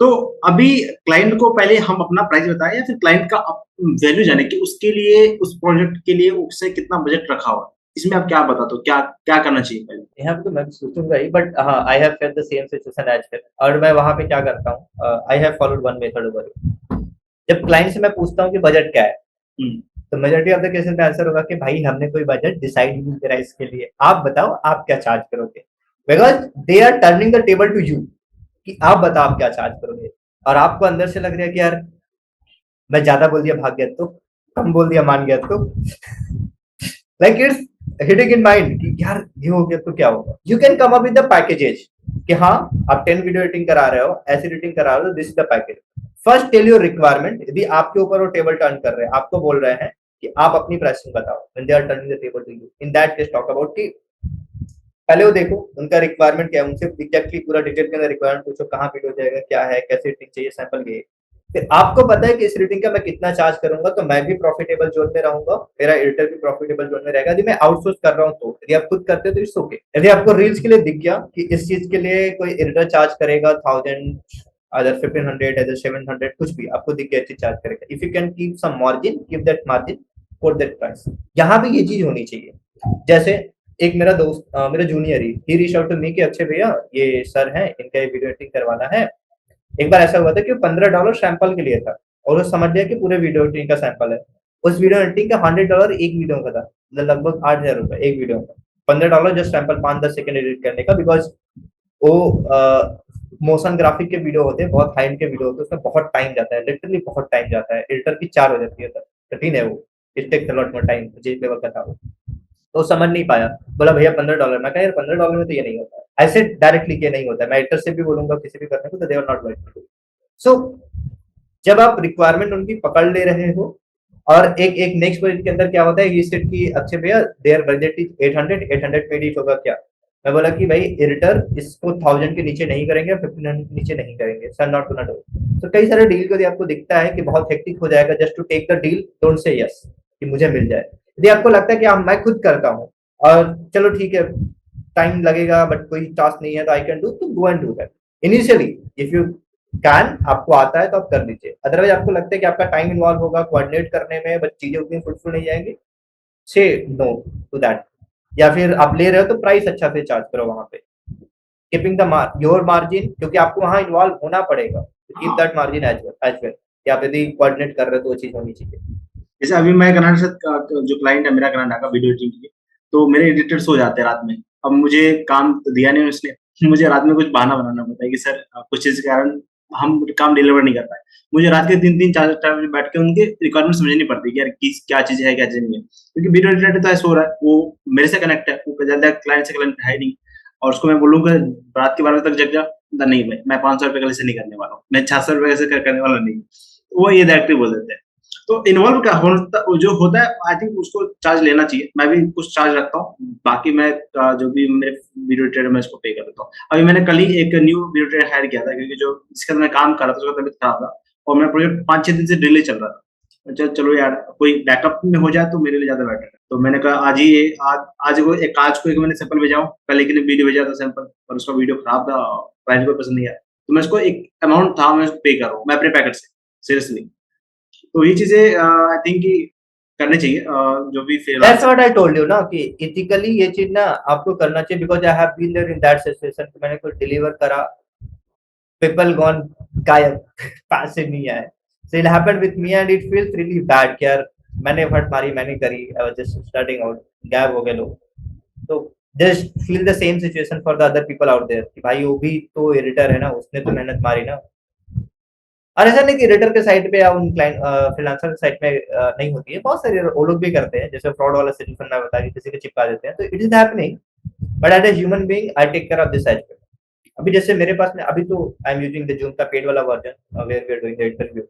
तो अभी क्लाइंट को पहले हम अपना प्राइस बताएं या फिर क्लाइंट का वैल्यू जाने कि उसके लिए, उस प्रोजेक्ट के लिए उससे कितना बजट रखा हुआ है, इसमें आप क्या बताते हो, क्या क्या करना चाहिए पहले? यहाँ पे तो मैं भी सोचूंगा ही, बट हाँ I have face the same situation as well, और मैं वहां पे क्या करता हूँ, I have followed one method over. जब क्लाइंट से मैं पूछता हूँ कि बजट क्या है, तो मेजॉरिटी ऑफ द केसेस में आंसर होगा कि भाई हमने कोई बजट डिसाइड नहीं करा इसके लिए, आप बताओ आप क्या चार्ज करोगे, because they are turning the table to you कि आप बताओ आप क्या चार्ज करोगे, और आपको अंदर से लग रहा है कि यार मैं ज्यादा बोल दिया भाग गया तो, कम बोल दिया मान गया तो, like it's hitting in mind कि यार ये हो गया तो क्या होगा। You can come up with the packages कि हाँ आप 10 वीडियो एडिटिंग करा रहे हो, ऐसी एडिटिंग करा रहे हो, this is the package. First tell your requirement, यदि आपके ऊपर वो टेबल टर्न कर रहे हैं, आपको बोल रहे हैं कि आप अपनी प्राइसिंग बताओ, when they are turning the table to you, in that case talk about कि पहले वो देखो उनका रिक्वायरमेंट क्या है, उनसे एग्जैक्टली पूरा डिटेल के अंदर रिक्वायरमेंट पूछो, कहाँ वीडियो जाएगा, क्या है, कैसे एडिटिंग चाहिए, सैंपल ये। फिर आपको पता है कि इस एडिटिंग का मैं कितना चार्ज करूंगा, तो मैं भी प्रॉफिटेबल जोन में रहूंगा, मेरा एडिटर भी प्रॉफिटेबल जोन में रहेगा। यदि मैं आउटसोर्स कर रहा हूँ तो, यदि आप खुद करते हो तो इट्स ओके। यदि आपको रील्स के लिए दिख गया कि इस चीज के लिए कोई एडिटर चार्ज करेगा 1000, अदर 1500, अदर 700, कुछ भी आपको दिख गया चार्ज करेगा, if you can keep some margin, keep that margin for that price. यहाँ भी ये चीज होनी चाहिए। जैसे एक मेरा दोस्त, मेरा junior he reach out to me कि अच्छे भैया ये सर हैं, इनका ये वीडियो एडिटिंग करवाना है। एक बार ऐसा हुआ था कि $15 सैंपल के लिए था, और वो समझ गया कि पूरे वीडियो एडिटिंग का सैंपल है। उस वीडियो एडिटिंग का $100 एक वीडियो का था, मतलब लगभग 8000 रुपए एक वीडियो का। $15 जस्ट सैंपल 5-10 सेकंड एडिट करने का, बिकॉज वो मोशन ग्राफिक के वीडियो होते हैं, बहुत हाई एंड के वीडियो होते हैं, उसमें बहुत टाइम जाता है, लिटरली बहुत टाइम जाता है, एडिटर की 4 हो जाती है, कठिन है वो, it takes a lot more time, मुझे लेवल का था वो। तो समझ नहीं पाया, बोला भैया $15। मैं कहा यार $15 में तो ये नहीं होता है, ऐसे डायरेक्टली ये नहीं होता है, मैं एडिटर से भी बोलूंगा किसी भी करने को, तो they are not going to do. So जब आप रिक्वायरमेंट उनकी पकड़ ले रहे हो, और एक एक नेक्स्ट प्रोजेक्ट के अंदर क्या होता है, ये सेट की अच्छे भैया देयर बजट इज 800 पे एडिट होगा क्या? मैं बोला कि भाई एडिटर इसको 1000 के नीचे नहीं करेंगे, 1500 के नीचे नहीं करेंगे, सर नॉट गोना डू। तो कई सारे डील को यदि आपको दिखता है कि बहुत हेक्टिक हो जाएगा just to take the deal, don't say yes कि मुझे मिल जाए। यदि आपको लगता है कि हाँ मैं खुद करता हूँ और चलो ठीक है टाइम लगेगा बट कोई टास्क नहीं है तो आई कैन डू, तो go and do that initially. If you can, आपको आता है तो आप कर लीजिए, अदरवाइज आपको लगता है कि आपका टाइम इन्वॉल्व होगा कोऑर्डिनेट करने में बट चीजें उतनी फ्रूटफुल नहीं जाएंगी, से नो टू दैट। या फिर आप ले रहे हो तो प्राइस अच्छा से चार्ज करो वहां पे, कीपिंग द योर मार्जिन, क्योंकि आपको वहां इन्वॉल्व होना पड़ेगा, keep that margin as well, कि आप यदि कोऑर्डिनेट कर रहे हो तो वो चीज होनी चाहिए। जैसे अभी मैं कनाडा से जो क्लाइंट है मेरा कनाडा का वीडियो एडिटिंग के लिए, तो मेरे एडिटर्स सो जाते हैं रात में। अब मुझे काम तो दिया नहीं उसने, मुझे रात में कुछ बहाना बनाना पड़ता है कि सर कुछ चीज के कारण हम काम डिलीवर नहीं कर पाए। मुझे रात के 3-3 4-4 बजे बैठ के उनके रिक्वायरमेंट समझनी पड़ती है कि यार किस क्या चीज है क्या चीज नहीं है, क्योंकि वीडियो एडिटर तो ऐसा हो रहा है वो मेरे से कनेक्ट है, वो ज्यादा क्लाइंट से कनेक्ट है नहीं। और उसको मैं बोलूंगा रात के 12 बजे तक जग जा, नहीं भाई मैं 500 रुपए का से नहीं करने वाला हूँ, मैं 600 रुपए से करने वाला नहीं हूँ। वो ये डायरेक्टली बोल देते हैं। तो इन्वॉल्व क्या होता जो होता है, आई थिंक उसको चार्ज लेना चाहिए। मैं भी कुछ चार्ज रखता हूँ, बाकी मैं जो भी मेरे वीडियो एडिटर है मैं इसको पे कर देता हूँ। अभी मैंने कल ही एक न्यू वीडियो एडिटर हायर किया था, क्योंकि जो जिसके साथ मैं काम कर रहा था उसका तबीयत खराब था और मेरा प्रोजेक्ट 5-6 दिन से डिले चल रहा था। चलो यार कोई बैकअप में हो जाए तो मेरे लिए ज्यादा बेटर है। तो मैंने कहा आज ही आज को एक मैंने सैंपल भेजा हूँ, कल एक ने वीडियो भेजा था सैंपल और उसका वीडियो खराब था, क्लाइंट को पसंद नहीं आया, तो मैं उसको एक अमाउंट था मैं उसको पे कर रहा हूँ, मैं अपने पैकेट से, सीरियसली। तो ये चीजें आई थिंक कि करनी चाहिए जो भी that's freelancer. What I told you ना कि एथिकली ये चीज ना आपको करना चाहिए, because I have been there in that situation कि मैंने कुछ डिलीवर करा, पीपल गॉन गायब, पैसे नहीं आए। So it happened with me and it feels really bad कि यार मैंने एफर्ट मारी, मैंने करी, I was just starting out, गायब हो गए लोग। तो just feel the same situation for the other people out there कि भाई वो भी तो एडिटर है ना, उसने तो मेहनत मारी ना। और ऐसा नहीं कि एडिटर के साइड पे या उन क्लाइंट फ्रीलांसर के साइड में नहीं होती है, बहुत सारे वो लोग भी करते हैं, जैसे फ्रॉड वाला सिचुएशन मैं बता किसी के चिपका देते हैं, तो it is happening. But as a human being I take care of this aspect. अभी जैसे मेरे पास में अभी तो I am using the Zoom का पेड वाला version where we are doing the interview.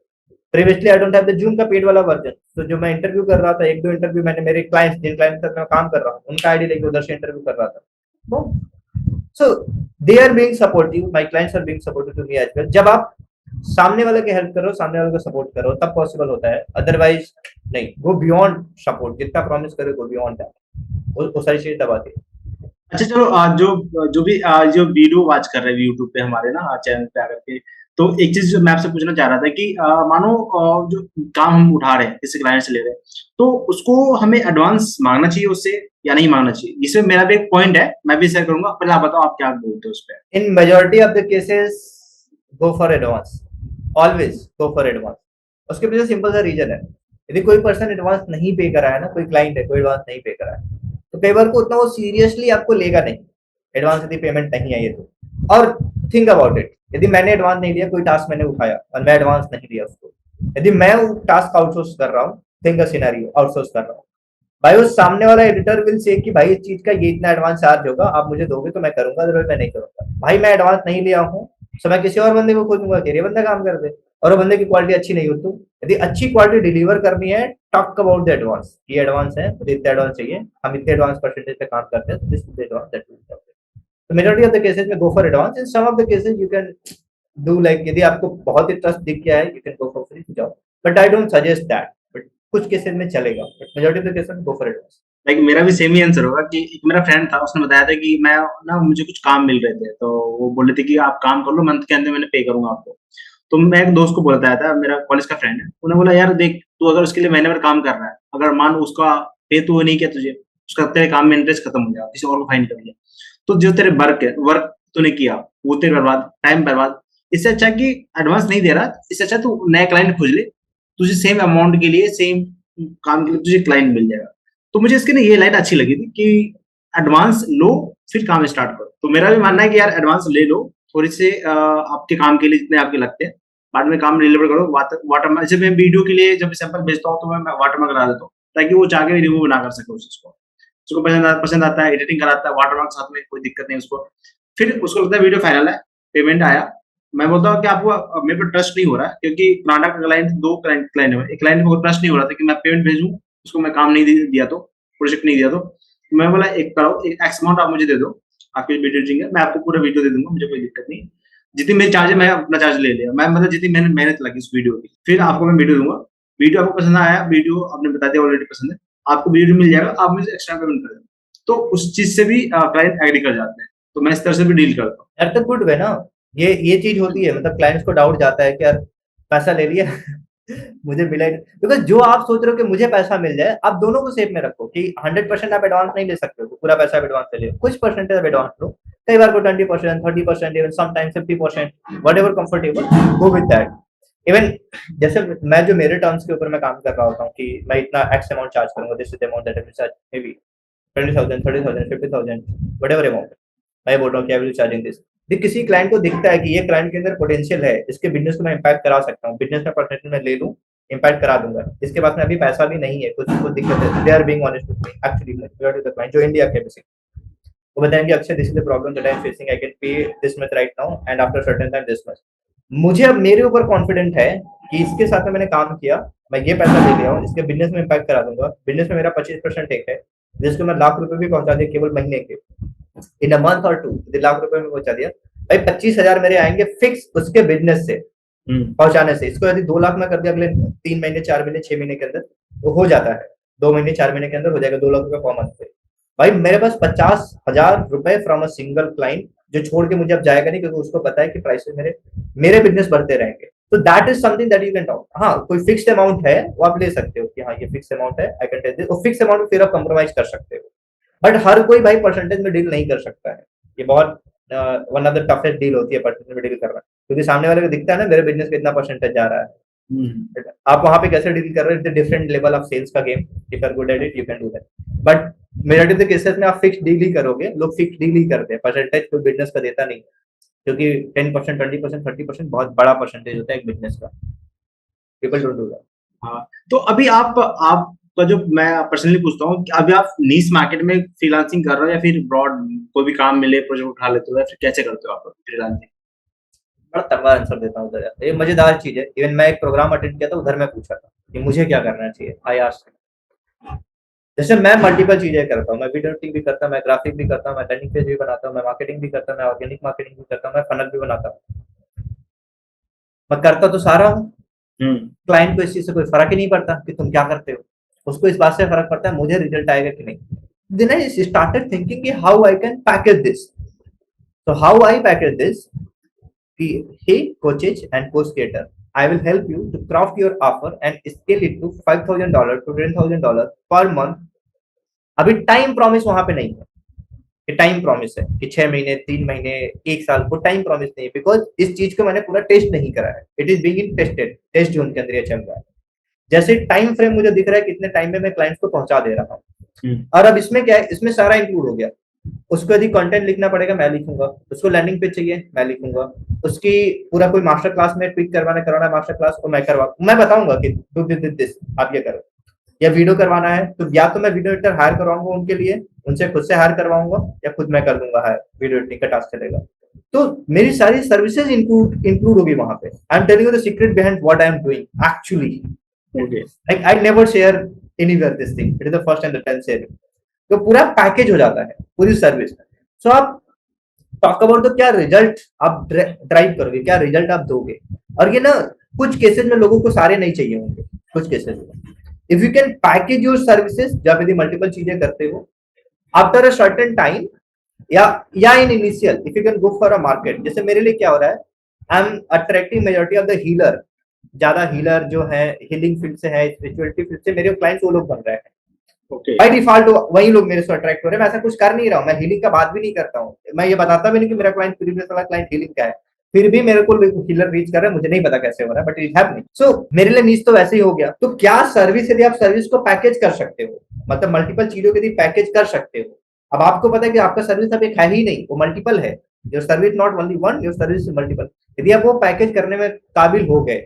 Previously I don't have the Zoom का पेड वाला वर्जन, तो जो मैं इंटरव्यू कर रहा था, एक दो इंटरव्यू मैंने मेरे क्लाइंट्स जिन क्लाइंट तक मैं काम कर रहा हूँ उनका आईडी लेके उधर से इंटरव्यू कर रहा था। So they are being supportive, my clients are being supportive to me as well. जब आप सामने वाले की हेल्प करो, सामने वाले को सपोर्ट करो, तब पॉसिबल होता है, अदरवाइज नहीं। गो बियॉन्ड सपोर्ट, जितना प्रॉमिस करो गो बियॉन्ड दैट, वो सारी चीजें तब आती है। अच्छा चलो जो भी जो वीडियो वॉच कर रहे हैं यूट्यूब पे हमारे ना चैनल पे आकर के, तो एक चीज जो मैं आपसे पूछना चाह रहा था कि मानो जो काम हम उठा रहे हैं किसी क्लाइंट से ले रहे हैं, तो उसको हमें एडवांस मांगना चाहिए उससे या नहीं मांगना चाहिए? इसमें मेरा भी एक पॉइंट है, मैं भी शेयर करूंगा, पहले आप बताओ आप क्या बोलते हो उस पर। In majority of the cases go for advance, always go for advance. उसके पीछे सिंपल सा रीजन है, यदि कोई पर्सन एडवांस नहीं पे करा है ना, कोई क्लाइंट है कोई एडवांस नहीं पे करा है, तो कई बार को उतना वो सीरियसली आपको लेगा नहीं, एडवांस यदि पेमेंट नहीं आई है तो। और थिंक अबाउट इट, यदि मैंने एडवांस नहीं लिया, कोई टास्क मैंने उठाया और मैं एडवांस नहीं लिया उसको, यदि मैं वो टास्क आउटसोर्स कर रहा हूँ, थिंक अ सिनेरियो आउटसोर्स कर रहा हूँ, भाई उस सामने वाला एडिटर विल से कि भाई इस चीज का ये इतना एडवांस चार्ज होगा, आप मुझे दोगे तो मैं करूंगा, अदरवाइज मैं नहीं करूंगा। भाई मैं एडवांस नहीं लिया हूँ, तो मैं किसी और बंदे को खोजूंगा कि ये बंदा काम कर दे, और वो बंदे की क्वालिटी अच्छी नहीं हो तो यदि अच्छी क्वालिटी डिलीवर करनी है, टॉक अबाउट द एडवांस, ये एडवांस है, मुझे इतना एडवांस चाहिए, हम इतने एडवांस परसेंटेज पे काम करते हैं, तो this is the advance that will be. तो मेजॉरिटी ऑफ द केसेस में go for advance, in some of the cases you can do like, यदि आपको बहुत ही ट्रस्ट दिख गया है you can go for free जाओ, but I don't suggest that, but कुछ केसेस में चलेगा, but majority of the cases में गो फॉर एडवांस। लाइक मेरा भी सेम ही आंसर होगा कि एक मेरा फ्रेंड था, उसने बताया था कि मैं ना मुझे कुछ काम मिल रहे थे, तो वो बोल रहे थे कि आप काम कर लो, मंथ के अंदर मैंने पे करूंगा आपको। तो मैं एक दोस्त को बताया था, मेरा कॉलेज का फ्रेंड है, उन्होंने बोला यार देख तू अगर उसके लिए महीने भर काम कर रहा है, अगर मान उसका पे तू नहीं किया तुझे, उसका तेरे काम में इंटरेस्ट खत्म हो जाएगा, किसी और को फाइन कर दिया, तो जो तेरे वर्क तूने किया वो तेरे बर्बाद, टाइम बर्बाद। इससे अच्छा कि एडवांस नहीं दे रहा, इससे अच्छा तू नया क्लाइंट खोज ले, तुझे सेम अमाउंट के लिए सेम काम के लिए तुझे क्लाइंट मिल जाएगा। तो मुझे इसकी ना ये लाइन अच्छी लगी थी कि एडवांस लो फिर काम स्टार्ट करो। तो मेरा भी मानना है कि यार एडवांस ले लो और इससे आपके काम के लिए जितने आपके लगते हैं बाद में काम डिलीवर करो। वाटरमार्क जैसे मैं वीडियो के लिए जब सैंपल भेजता हूँ तो मैं वाटरमार्क करा देता हूँ ताकि वो चाह के रिमूव ना कर सके उस चीज को। उसको पसंद आता है, एडिटिंग कराता है, वाटरमार्क साथ में कोई दिक्कत नहीं उसको। फिर उसको लगता है वीडियो फाइनल है, पेमेंट आया। मैं बोलता हूँ कि आपको मेरे पर ट्रस्ट नहीं हो रहा है क्योंकि कर्नाटक का क्लाइंट दो क्लाइंट है। एक क्लाइंट को ट्रस्ट नहीं हो रहा था कि मैं पेमेंट भेजूं उसको मैं काम नहीं दिया तो प्रोजेक्ट नहीं दिया तो मैं बोला एक करो एक एक्स अमाउंट आप मुझे दे दो आपकी वीडियो एडिटिंग है मैं आपको पूरा वीडियो दे दूंगा मुझे कोई दिक्कत नहीं। जितनी मेरी चार्ज है मैं अपना चार्ज ले लिया मैं मतलब जितनी मैंने मेहनत लगी उस वीडियो की फिर आपको मैं वीडियो दूंगा। वीडियो आपको पसंद आया वीडियो आपने बता दिया ऑलरेडी पसंद है आपको वीडियो मिल जाएगा आप मुझे एक्स्ट्रा पेमेंट कर देना। तो उस चीज से भी क्लाइंट एग्री कर जाते हैं तो मैं इस तरह से भी डील करता हूँ। यार तो गुड वे ना, ये चीज होती है, मतलब क्लाइंट्स को डाउट जाता है कि यार पैसा ले लिया मुझे मिला ही नहीं। बिकॉज जो आप सोच रहे हो कि मुझे पैसा मिल जाए, आप दोनों को सेफ में रखो कि 100% आप एडवांस नहीं ले सकते हो, पूरा पैसा एडवांस ले लियो, कुछ परसेंटेज आप एडवांस लो, कई बार को 20%, 30%, even sometimes 50%, whatever comfortable, go with that. Even जैसे मैं जो मेरे टर्म्स के ऊपर मैं काम कर रहा होता हूँ कि मैं इतना एक्स अमाउंट चार्ज करूंगा, this is the amount that I will charge, may be 20,000, 30,000, 50,000, whatever amount मैं बोल रहा हूँ कि आई विल चार्जिंग दिस। किसी क्लाइंट को दिखता है कि ये क्लाइंट के अंदर पोटेंशियल है, इसके बिजनेस को मैं इम्पैक्ट करा सकता हूँ, बिजनेस में परसेंटेज में ले लूँ, इम्पैक्ट करा दूंगा, इसके पास में अभी पैसा भी नहीं है, कुछ दिक्कत है, they are being honest with me actually, to the client जो इंडिया के बेसिक, वो बताएंगे Akshay this is the problem that I am facing, I can pay this much right now and after certain time this much. मुझे अब मेरे ऊपर कॉन्फिडेंट है कि इसके साथ में मैंने काम किया, मैं ये पैसा ले लिया हूँ, इसके बिजनेस में इम्पैक्ट करा दूंगा, बिजनेस में मेरा 25% एक है जिसको मैं लाख रुपए भी पहुंचा दिया केवल महीने के, इन अ मंथ और 2 लाख रुपए में पहुंचा दिया भाई, 25,000 मेरे आएंगे फिक्स उसके बिजनेस से पहुंचाने से। इसको यदि 2 लाख में कर दिया अगले 3 महीने 4 महीने 6 महीने के अंदर वो हो जाता है, 2 महीने 4 महीने के अंदर हो जाएगा 2 लाख रुपए पर मंथ पे। भाई मेरे पास 50,000 रुपए फ्रॉम अ सिंगल क्लाइंट जो छोड़ के मुझे अब जाएगा नहीं, क्योंकि उसको पता है कि प्राइसेस मेरे बिजनेस बढ़ते रहेंगे। तो that is something that you can talk. हाँ कोई फिक्स्ड अमाउंट है वो आप ले सकते हो कि हाँ ये फिक्स अमाउंट है, आई कैन टेल दिस, और फिक्स अमाउंट फिर आप कंप्रोमाइज कर सकते हो, बट हर कोई भाई परसेंटेज में डील नहीं कर सकता है। ये बहुत one of the toughest deal होती है परसेंटेज में डील करना, क्योंकि सामने वाले को दिखता है ना मेरे बिजनेस का इतना परसेंटेज जा रहा है, आप वहां पे कैसे डील कर रहे हो, डिफरेंट लेवल ऑफ सेल्स का game, if you are good at it you can do that, but majority of the cases में आप फिक्स डील ही करोगे, लोग फिक्स डील ही करते हैं, परसेंटेज कोई बिजनेस का देता नहीं, क्योंकि 10%, 20%, 30% बहुत बड़ा परसेंटेज होता है एक बिजनेस का, पीपल डोंट डू दैट। हाँ, तो अभी आपका जो मैं पर्सनली पूछता हूँ कि अभी आप नीश मार्केट में फ्रीलांसिंग कर रहे हो या फिर ब्रॉड कोई भी काम मिले प्रोजेक्ट उठा लेते हो या फिर कैसे करते हो आप फ्रीलांसिंग? बड़ा तगड़ा आंसर देता हूँ उधर, ये मजेदार चीज है। इवन मैं एक प्रोग्राम अटेंड किया था, उधर मैं पूछा था कि मुझे क्या करना चाहिए, आई आस्क्ड। जैसे मैं मल्टीपल चीजें करता हूँ, मैं वीडियो एडिटिंग भी करता हूँ, मैं ग्राफिक भी करता हूँ, मैं लैंडिंग पेज भी बनाता हूँ, मैं मार्केटिंग भी करता हूँ, मैं ऑर्गेनिक मार्केटिंग भी करता हूँ, मैं फनल भी बनाता हूँ, मैं करता तो सारा हूँ। क्लाइंट को इस चीज से कोई फर्क ही नहीं पड़ता कि तुम क्या करते हो, उसको इस बात से फर्क पड़ता है मुझे रिजल्ट आएगा कि नहीं। देन आई स्टार्टेड थिंकिंग कि how I can package this, so how I package this, hey coaches and coach creator, I will help you to craft your offer and scale it to $5,000 to $10,000 per month। अभी टाइम प्रॉमिस वहां पे नहीं है कि टाइम प्रॉमिस है कि 6 महीने 3 महीने 1 साल, वो टाइम प्रॉमिस नहीं है, बिकॉज इस चीज को मैंने पूरा टेस्ट नहीं करा है, it is being tested, test zone के अंदर ये चल रहा है। जैसे टाइम फ्रेम मुझे दिख रहा है कितने टाइम में मैं क्लाइंट्स को पहुंचा दे रहा हूँ, और अब इसमें क्या है, इसमें सारा इंक्लूड हो गया, उसको यदि कंटेंट लिखना पड़ेगा मैं लिखूंगा, उसको लैंडिंग पेज चाहिए मैं लिखूंगा, उसकी पूरा कोई मास्टर क्लास में ट्वीक करवाना मास्टर क्लास को मैं मैं बताऊंगा कि डू दिस आप ये करो, या वीडियो करवाना है तो या तो मैं वीडियो एडिटर हायर करवाऊंगा उनके लिए, उनसे खुद से हायर करवाऊंगा, या खुद मैं कर दूंगा हायर, वीडियो एडिटिंग का टास्क चलेगा। तो मेरी सारी सर्विसेज इंक्लूड होगी वहां पे। आई am telling you the secret behind what I am doing actually, like I never share anywhere this thing, it is the first and the 10th sharing. तो पूरा पैकेज हो जाता है पूरी सर्विस। सो आप टॉक अबाउट तो क्या रिजल्ट आप ड्राइव करोगे, क्या रिजल्ट आप दोगे, और ये ना कुछ केसेस में लोगों को सारे नहीं चाहिए होंगे, कुछ केसेस में if you can package your services, जब यदि मल्टीपल चीजें करते हो आफ्टर अ सर्टेन टाइम, या in initial if you can go for a market. जैसे मेरे लिए क्या हो रहा है, I am attracting majority of the healer, ज्यादा हीलर जो है हीलिंग फील्ड से है, स्पिरिचुअलिटी फील्ड से मेरे क्लाइंट्स वो लोग बन रहे हैं, बाय डिफॉल्ट वही लोग मेरे से अट्रैक्ट हो रहे हैं। मैं ऐसा कुछ कर नहीं रहा हूँ, मैं हीलिंग का बात भी नहीं करता हूँ, मैं ये बताता भी नहीं कि मेरा क्लाइंट प्रीवियस वाला क्लाइंट हीलिंग का है, फिर भी मेरे को हीलर रीच कर रहा है, मुझे नहीं पता कैसे हो रहा है, बट इट हैपनिंग। सो मेरे लिए नीच तो वैसे ही हो गया। तो क्या सर्विस, यदि आप सर्विस को पैकेज कर सकते हो, मतलब मल्टीपल चीजों के यदि पैकेज कर सकते हो, अब आपको पता है कि आपका सर्विस अब एक है ही नहीं, वो मल्टीपल है। Your service not only one, your service multiple. यदि आप वो पैकेज करने में काबिल हो गए,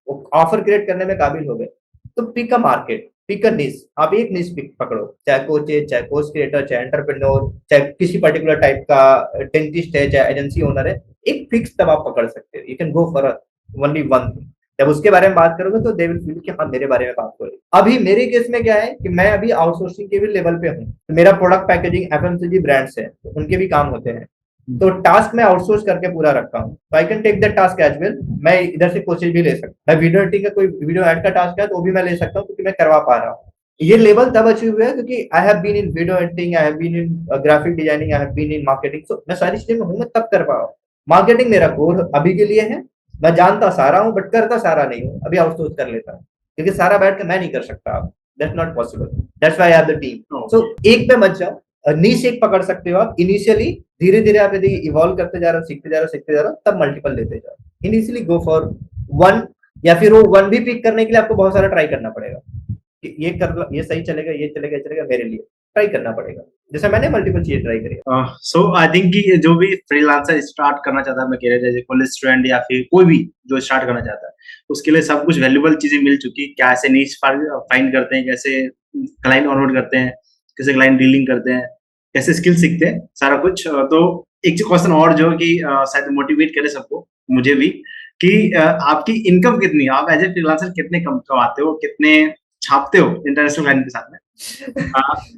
वो ऑफर क्रिएट करने में काबिल हो गए, तो pick a market, pick a niche. आप एक निश पिक पकड़ो, चाहे कोच है, चाहे कोर्स क्रिएटर, चाहे एंटरप्रेन्योर, चाहे किसी पर्टिकुलर टाइप का डेंटिस्ट है, चाहे एजेंसी ओनर है, एक फिक्स तब आप पकड़ सकते हो। You can go for only one. जब उसके बारे में बात करोगे तो दे विल फील कि हाँ मेरे बारे में बात करो। अभी मेरे केस में क्या है कि मैं अभी आउटसोर्सिंग के भी लेवल पे हूँ, तो मेरा प्रोडक्ट पैकेजिंग एफएमसीजी ब्रांड्स है, तो उनके भी काम होते हैं, तो टास्क मैं आउटसोर्स करके पूरा रखा हूँ, तो I can take that task as well. मैं इधर से कोचेज भी ले सकता हूँ, मैं वीडियो एडिटिंग का कोई वीडियो ऐड का टास्क है तो वो भी मैं ले सकता हूँ, क्योंकि मैं करवा पा रहा हूँ। ये लेवल तब अचीव हुआ है क्योंकि I have been in video editing, I have been in graphic designing, I have been in marketing, so मैं सारी चीजें में हूँ, मैं तब कर पा रहा हूँ। मार्केटिंग मेरा कोर अभी के लिए है, मैं जानता सारा हूँ बट करता सारा नहीं हूँ, अभी आउटसोर्स कर लेता हूँ, क्योंकि सारा बैठ के मैं नहीं कर सकता, that's not possible, that's why I have the team. So एक पे मत जाओ, नीश एक पकड़ सकते हो आप इनिशियली, धीरे धीरे आप यदि इवॉल्व करते जा रहे हो, सीखते जा रहे हो, तब मल्टीपल लेते जाओ। इनिशियली गो फॉर वन, या फिर वो वन भी पिक करने के लिए आपको बहुत सारा ट्राई करना पड़ेगा कि ये कर, ये सही चलेगा, ये चलेगा, ये चलेगा, मेरे लिए ट्राई करना पड़ेगा, जैसे मैंने मल्टीपल चीजें ट्राई करी। सो आई थिंक कि जो भी फ्रीलांसर स्टार्ट करना चाहता है, मैं कह रहा कॉलेज स्टूडेंट या फिर कोई भी जो स्टार्ट करना चाहता है, उसके लिए सब कुछ वैल्यूबल चीजें मिल चुकी, कैसे नीश फाइंड करते हैं, कैसे क्लाइंट ऑनबोर्ड करते हैं, कैसे क्लाइंट डीलिंग करते हैं, कैसे स्किल सीखते हैं, सारा कुछ। तो एक क्वेश्चन और जो कि शायद मोटिवेट करे सबको, मुझे भी, कि आपकी इनकम कितनी है, आप एज ए फ्रीलांसर कितने कमाते हो, कितने छापते हो इंटरनेशनल क्लाइंट के साथ में?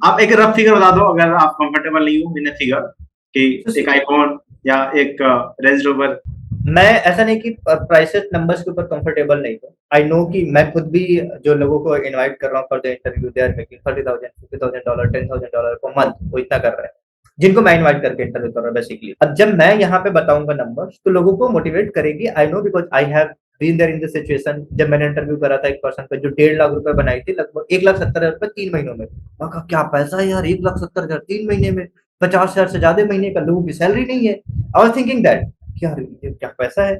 आप एक रफ फिगर बता दो अगर आप कंफर्टेबल नहीं हो इन फिगर, कि एक आईफोन या एक रेंज रोवर। मैं ऐसा नहीं कि प्राइसेस नंबर्स के ऊपर कंफर्टेबल नहीं हूँ, आई नो कि मैं खुद भी जो लोगों को इनवाइट कर रहा हूँ for the interview, they are making $30,000, $50,000, $10,000 per month, वो इतना कर रहे हैं जिनको मैं इनवाइट करके इंटरव्यू कर रहा हूँ बेसिकली। अब जब मैं यहाँ पे बताऊंगा नंबर्स तो लोगों को मोटिवेट करेगी, I know, because I have been there in the situation. जब मैंने इंटरव्यू करा था एक पर्सन पे जो 1.5 लाख रुपए बनाई थी, लगभग 1,70,000 रुपए 3 महीनों में। मैं कहा क्या पैसा है यार, 1,70,000 3 महीने में, 50,000 से ज्यादा महीने का लोगों की सैलरी नहीं है। आई वाज थिंकिंग दैट यार ये क्या पैसा है।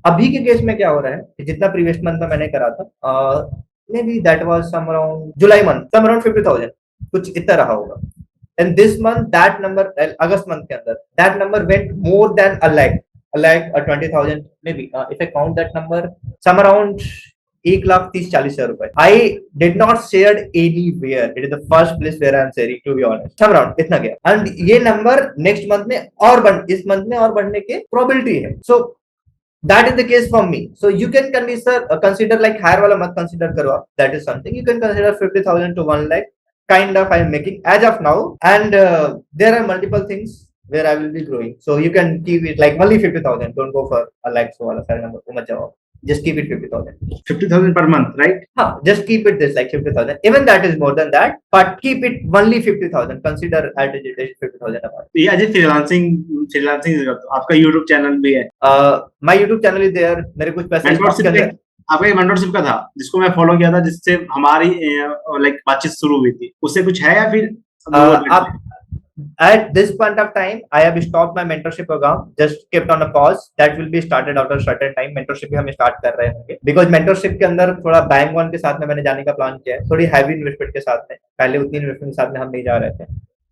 अभी के केस में क्या हो रहा है कि जितना प्रीवियस मंथ में मैंने करा था, maybe that was some around July month, some around 50,000 कुछ इतना रहा होगा। And this month that number, August month के अंदर that number went more than a lakh 20,000 maybe, if I count that number, some around 1,30,40,000 रुपए। I did not shared anywhere, it is the first place where I am sharing, to be honest, some around इतना गया। एंड ये नंबर नेक्स्ट मंथ में और इस मंथ में और बढ़ने के प्रोबेबिलिटी है। सो that is the case for me, so you can consider like higher वाला मत consider करो आप, that is something you can consider 50,000 to 1 lakh kind of I am making as of now, and there are multiple things where I will be growing, so you can keep it like only 50,000, don't go for a lakh so वाला सारे नंबर को मत जाओ, just keep it 50,000। 50,000 per month, right? हाँ, just keep it this like 50,000, even that is more than that, but keep it only 50,000, consider at it 50,000 a month। ये अजय फ्रीलांसिंग आपका यूट्यूब चैनल भी है? My YouTube channel is there, मेरे कुछ पैसे आपका मेंटरशिप का था जिसको मैं फॉलो किया था, जिससे हमारी लाइक बातचीत शुरू हुई थी, उससे कुछ है या फिर आप at this point of time I have stopped my mentorship program, just kept on a pause, that will be started after a certain time। mentorship भी हम स्टार्ट कर रहे होंगे, because mentorship के अंदर थोड़ा बैंक वन के साथ में मैंने जाने का प्लान किया है, थोड़ी हैवी इन्वेस्टमेंट के साथ में, पहले उतनी इन्वेस्टमेंट के साथ में हम नहीं जा रहे थे,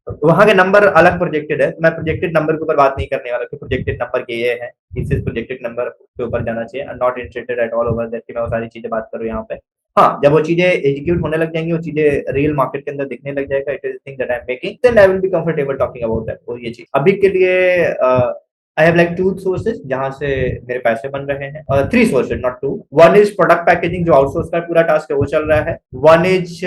तो वहां के नंबर अलग प्रोजेक्टेड है, मैं प्रोजेक्टेड नंबर के ऊपर बात नहीं करने वाला कि प्रोजेक्टेड नंबर ये है, इस प्रोजेक्टेड नंबर के ऊपर जाना चाहिए, I not interested at all over that कि मैं वो सारी चीजें बात करूँ यहाँ पे। हाँ, जब वो चीजें एग्जीक्यूट होने लग जाएंगी, वो चीजें रियल मार्केट के अंदर दिखने लग जाएगा, it is thing that I am making, then I will be comfortable talking about that. वो ये चीज अभी के लिए आई हैव लाइक 2 सोर्सेज जहां से मेरे पैसे बन रहे हैं, 3 sources not 2। One is product packaging जो आउटसोर्स का पूरा टास्क है वो चल रहा है, वन इज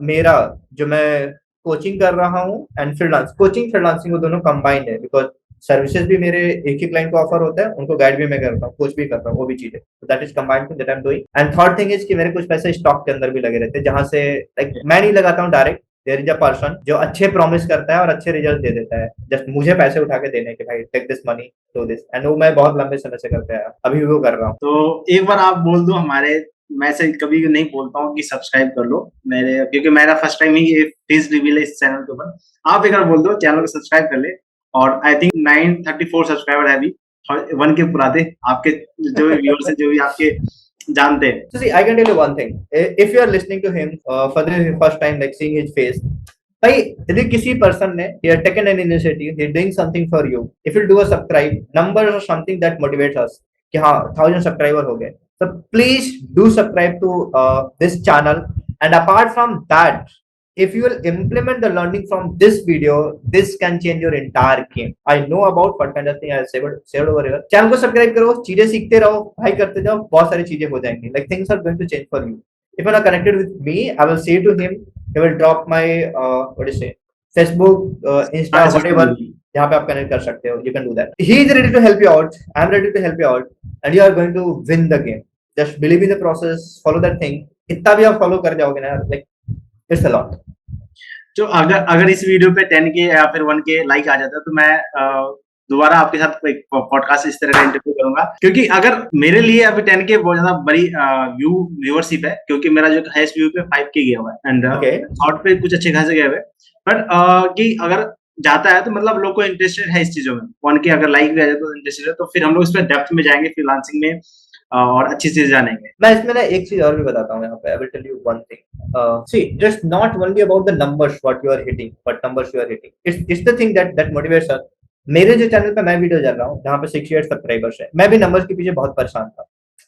मेरा जो मैं कोचिंग कर रहा हूँ, एंड फ्रीलांसिंग वो दोनों कंबाइंड है, बिकॉज सर्विसेज भी मेरे एक ही क्लाइंट को ऑफर होता है, उनको गाइड भी मैं करता हूँ, कोच भी करता हूँ, वो भी चीजें, that is combined thing that I am doing. And third thing is कि मेरे कुछ पैसे स्टॉक के अंदर भी लगे रहते हैं, जहां से लाइक मैं नहीं लगाता हूँ direct, there is a person जो अच्छे प्रॉमिस करता है और अच्छे रिजल्ट दे देता है, जस्ट मुझे पैसे उठा के देने के, भाई take this money, do this, and वो मैं बहुत लंबे समय से करते आया, अभी वो कर रहा हूँ। तो एक बार आप बोल दो हमारे, मैं से कभी नहीं बोलता हूँ कि सब्सक्राइब कर लो मेरे, क्योंकि मेरा फर्स्ट टाइम ही ये फेस रिवील है इस चैनल के ऊपर। आप एक बार बोल दो चैनल को सब्सक्राइब कर ले, और आई थिंक 934 सब्सक्राइबर है अभी, 1 के पुरा दे आपके जो भी व्यूअर्स हैं, जो भी आपके जानते हैं। So see, I can tell you one thing. If you are listening to him for the first time, like seeing his face, भाई यदि किसी पर्सन ने taken an initiative, he doing something for you, if you do a subscribe, numbers are something that motivates us कि हाँ 1000 सब्सक्राइबर हो गए, so please do subscribe to this channel. And apart from that, if you will implement the learning from this video, this can change your entire game. I know about what kind of thing I said over here. Channel को सब्सक्राइब करो, चीजें सीखते रहो, भाई करते जाओ, बहुत सारी चीजें हो जाएंगी. Like things are going to change for you. If you are connected with me, I will say to him, he will drop my what do you say, Facebook, Insta, whatever, जहाँ पे आप कनेक्ट कर सकते हो. You can do that. He is ready to help you out. I am ready to help you out, and you are going to win the game. Just believe in the process, follow that thing. इतना भी आप फॉलो कर जाओगे ना, like it's a lot. जो अगर अगर इस वीडियो पे 10K या फिर 1K लाइक आ जाता है तो मैं दोबारा आपके साथ एक पॉडकास्ट इस तरह का इंटरव्यू करूंगा, क्योंकि अगर मेरे लिए अभी 10K बहुत ज्यादा बड़ी व्यूअरशिप है, क्योंकि मेरा जो हाईएस्ट व्यू पे 5K गया हुआ है एंड शॉर्ट पे कुछ अच्छे खासे गए हुए, बट कि अगर जाता है तो मतलब लोग को इंटरेस्टेड है इस चीजों में, 1K अगर लाइक भी आ जाए तो इंटरेस्टेड है, तो फिर हम लोग इस पे डेप्थ में जाएंगे फ्रीलांसिंग में और अच्छी चीज जानेंगे. मैं इसमें ना एक चीज और भी बताता हूँ यहाँ पे. I will tell you one thing. See, just not only about the numbers what you are hitting, what numbers you are hitting. It's the thing that motivates us. मेरे जो चैनल पे मैं वीडियो डाल रहा हूँ जहाँ पे 68 सब्सक्राइबर्स है, मैं भी नंबर्स के पीछे बहुत परेशान था.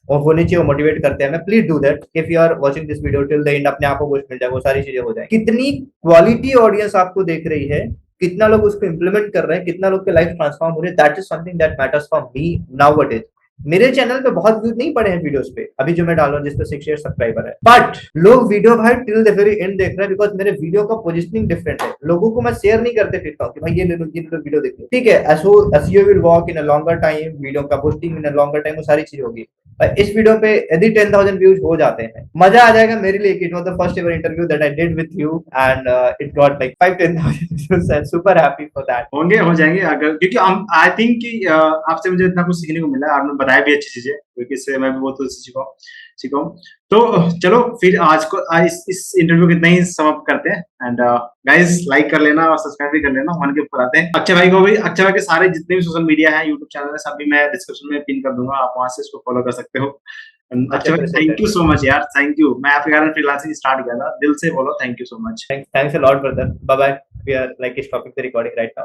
और होने चाहिए, वो मोटिवेट करते हैं. मैं please do that. If you are watching this video till the end, अपने आप को कुछ मिल जाए, वो सारी चीजें हो जाए. कितनी क्वालिटी ऑडियंस आपको देख रही है, कितना लोग उसको इंप्लीमेंट कर रहे हैं, कितना लोग के लाइफ ट्रांसफॉर्म हो रहे हैं, that is something that matters for me nowadays. मेरे चैनल पे बहुत व्यूज नहीं पड़े हैं वीडियोस पे अभी जो मैं डाल रहा हूँ, जिसपे 68 सब्सक्राइबर है, बट लोग वीडियो भाई टिल द वेरी एंड देख रहे हैं, बिकॉज मेरे वीडियो का पोजीशनिंग डिफरेंट है. लोगों को मैं शेयर नहीं करते फिरता हूँ कि भाई ये ले लो वीडियो देखो, ठीक है. SEO will work in a longer time, video का posting in a longer time, वो सारी चीज होगी. इस वीडियो पे यदि 10,000 व्यूज हो जाते हैं, मजा आ जाएगा मेरे लिए. It was the first ever interview that I did with you and it got like 5-10,000 views. I am super happy for that. होंगे, हो जाएंगे अगर, क्योंकि हम आई थिंक कि आपसे मुझे इतना कुछ सीखने को मिला, आपने बताया भी अच्छी चीजें, क्योंकि इससे मैं भी बहुत सीखा हूँ. तो चलो फिर आज को इस इंटरव्यू को इतना ही समाप्त करते हैं. एंड गाइस लाइक कर लेना और सब्सक्राइब भी कर लेना. 1K ऊपर आते हैं. अक्षय भाई को भी, अक्षय भाई के सारे जितने भी सोशल मीडिया है, यूट्यूब चैनल है, सब भी मैं डिस्क्रिप्शन में पिन कर दूंगा, आप वहां से इसको फॉलो कर सकते हो. अक्षय भाई थैंक यू सो मच यार, थैंक यू. मैं आपके कारण फ्रीलांसिंग स्टार्ट किया था, दिल से बोलो thank you so much. Thanks a lot brother. Bye bye. We are like stopping the recording right now.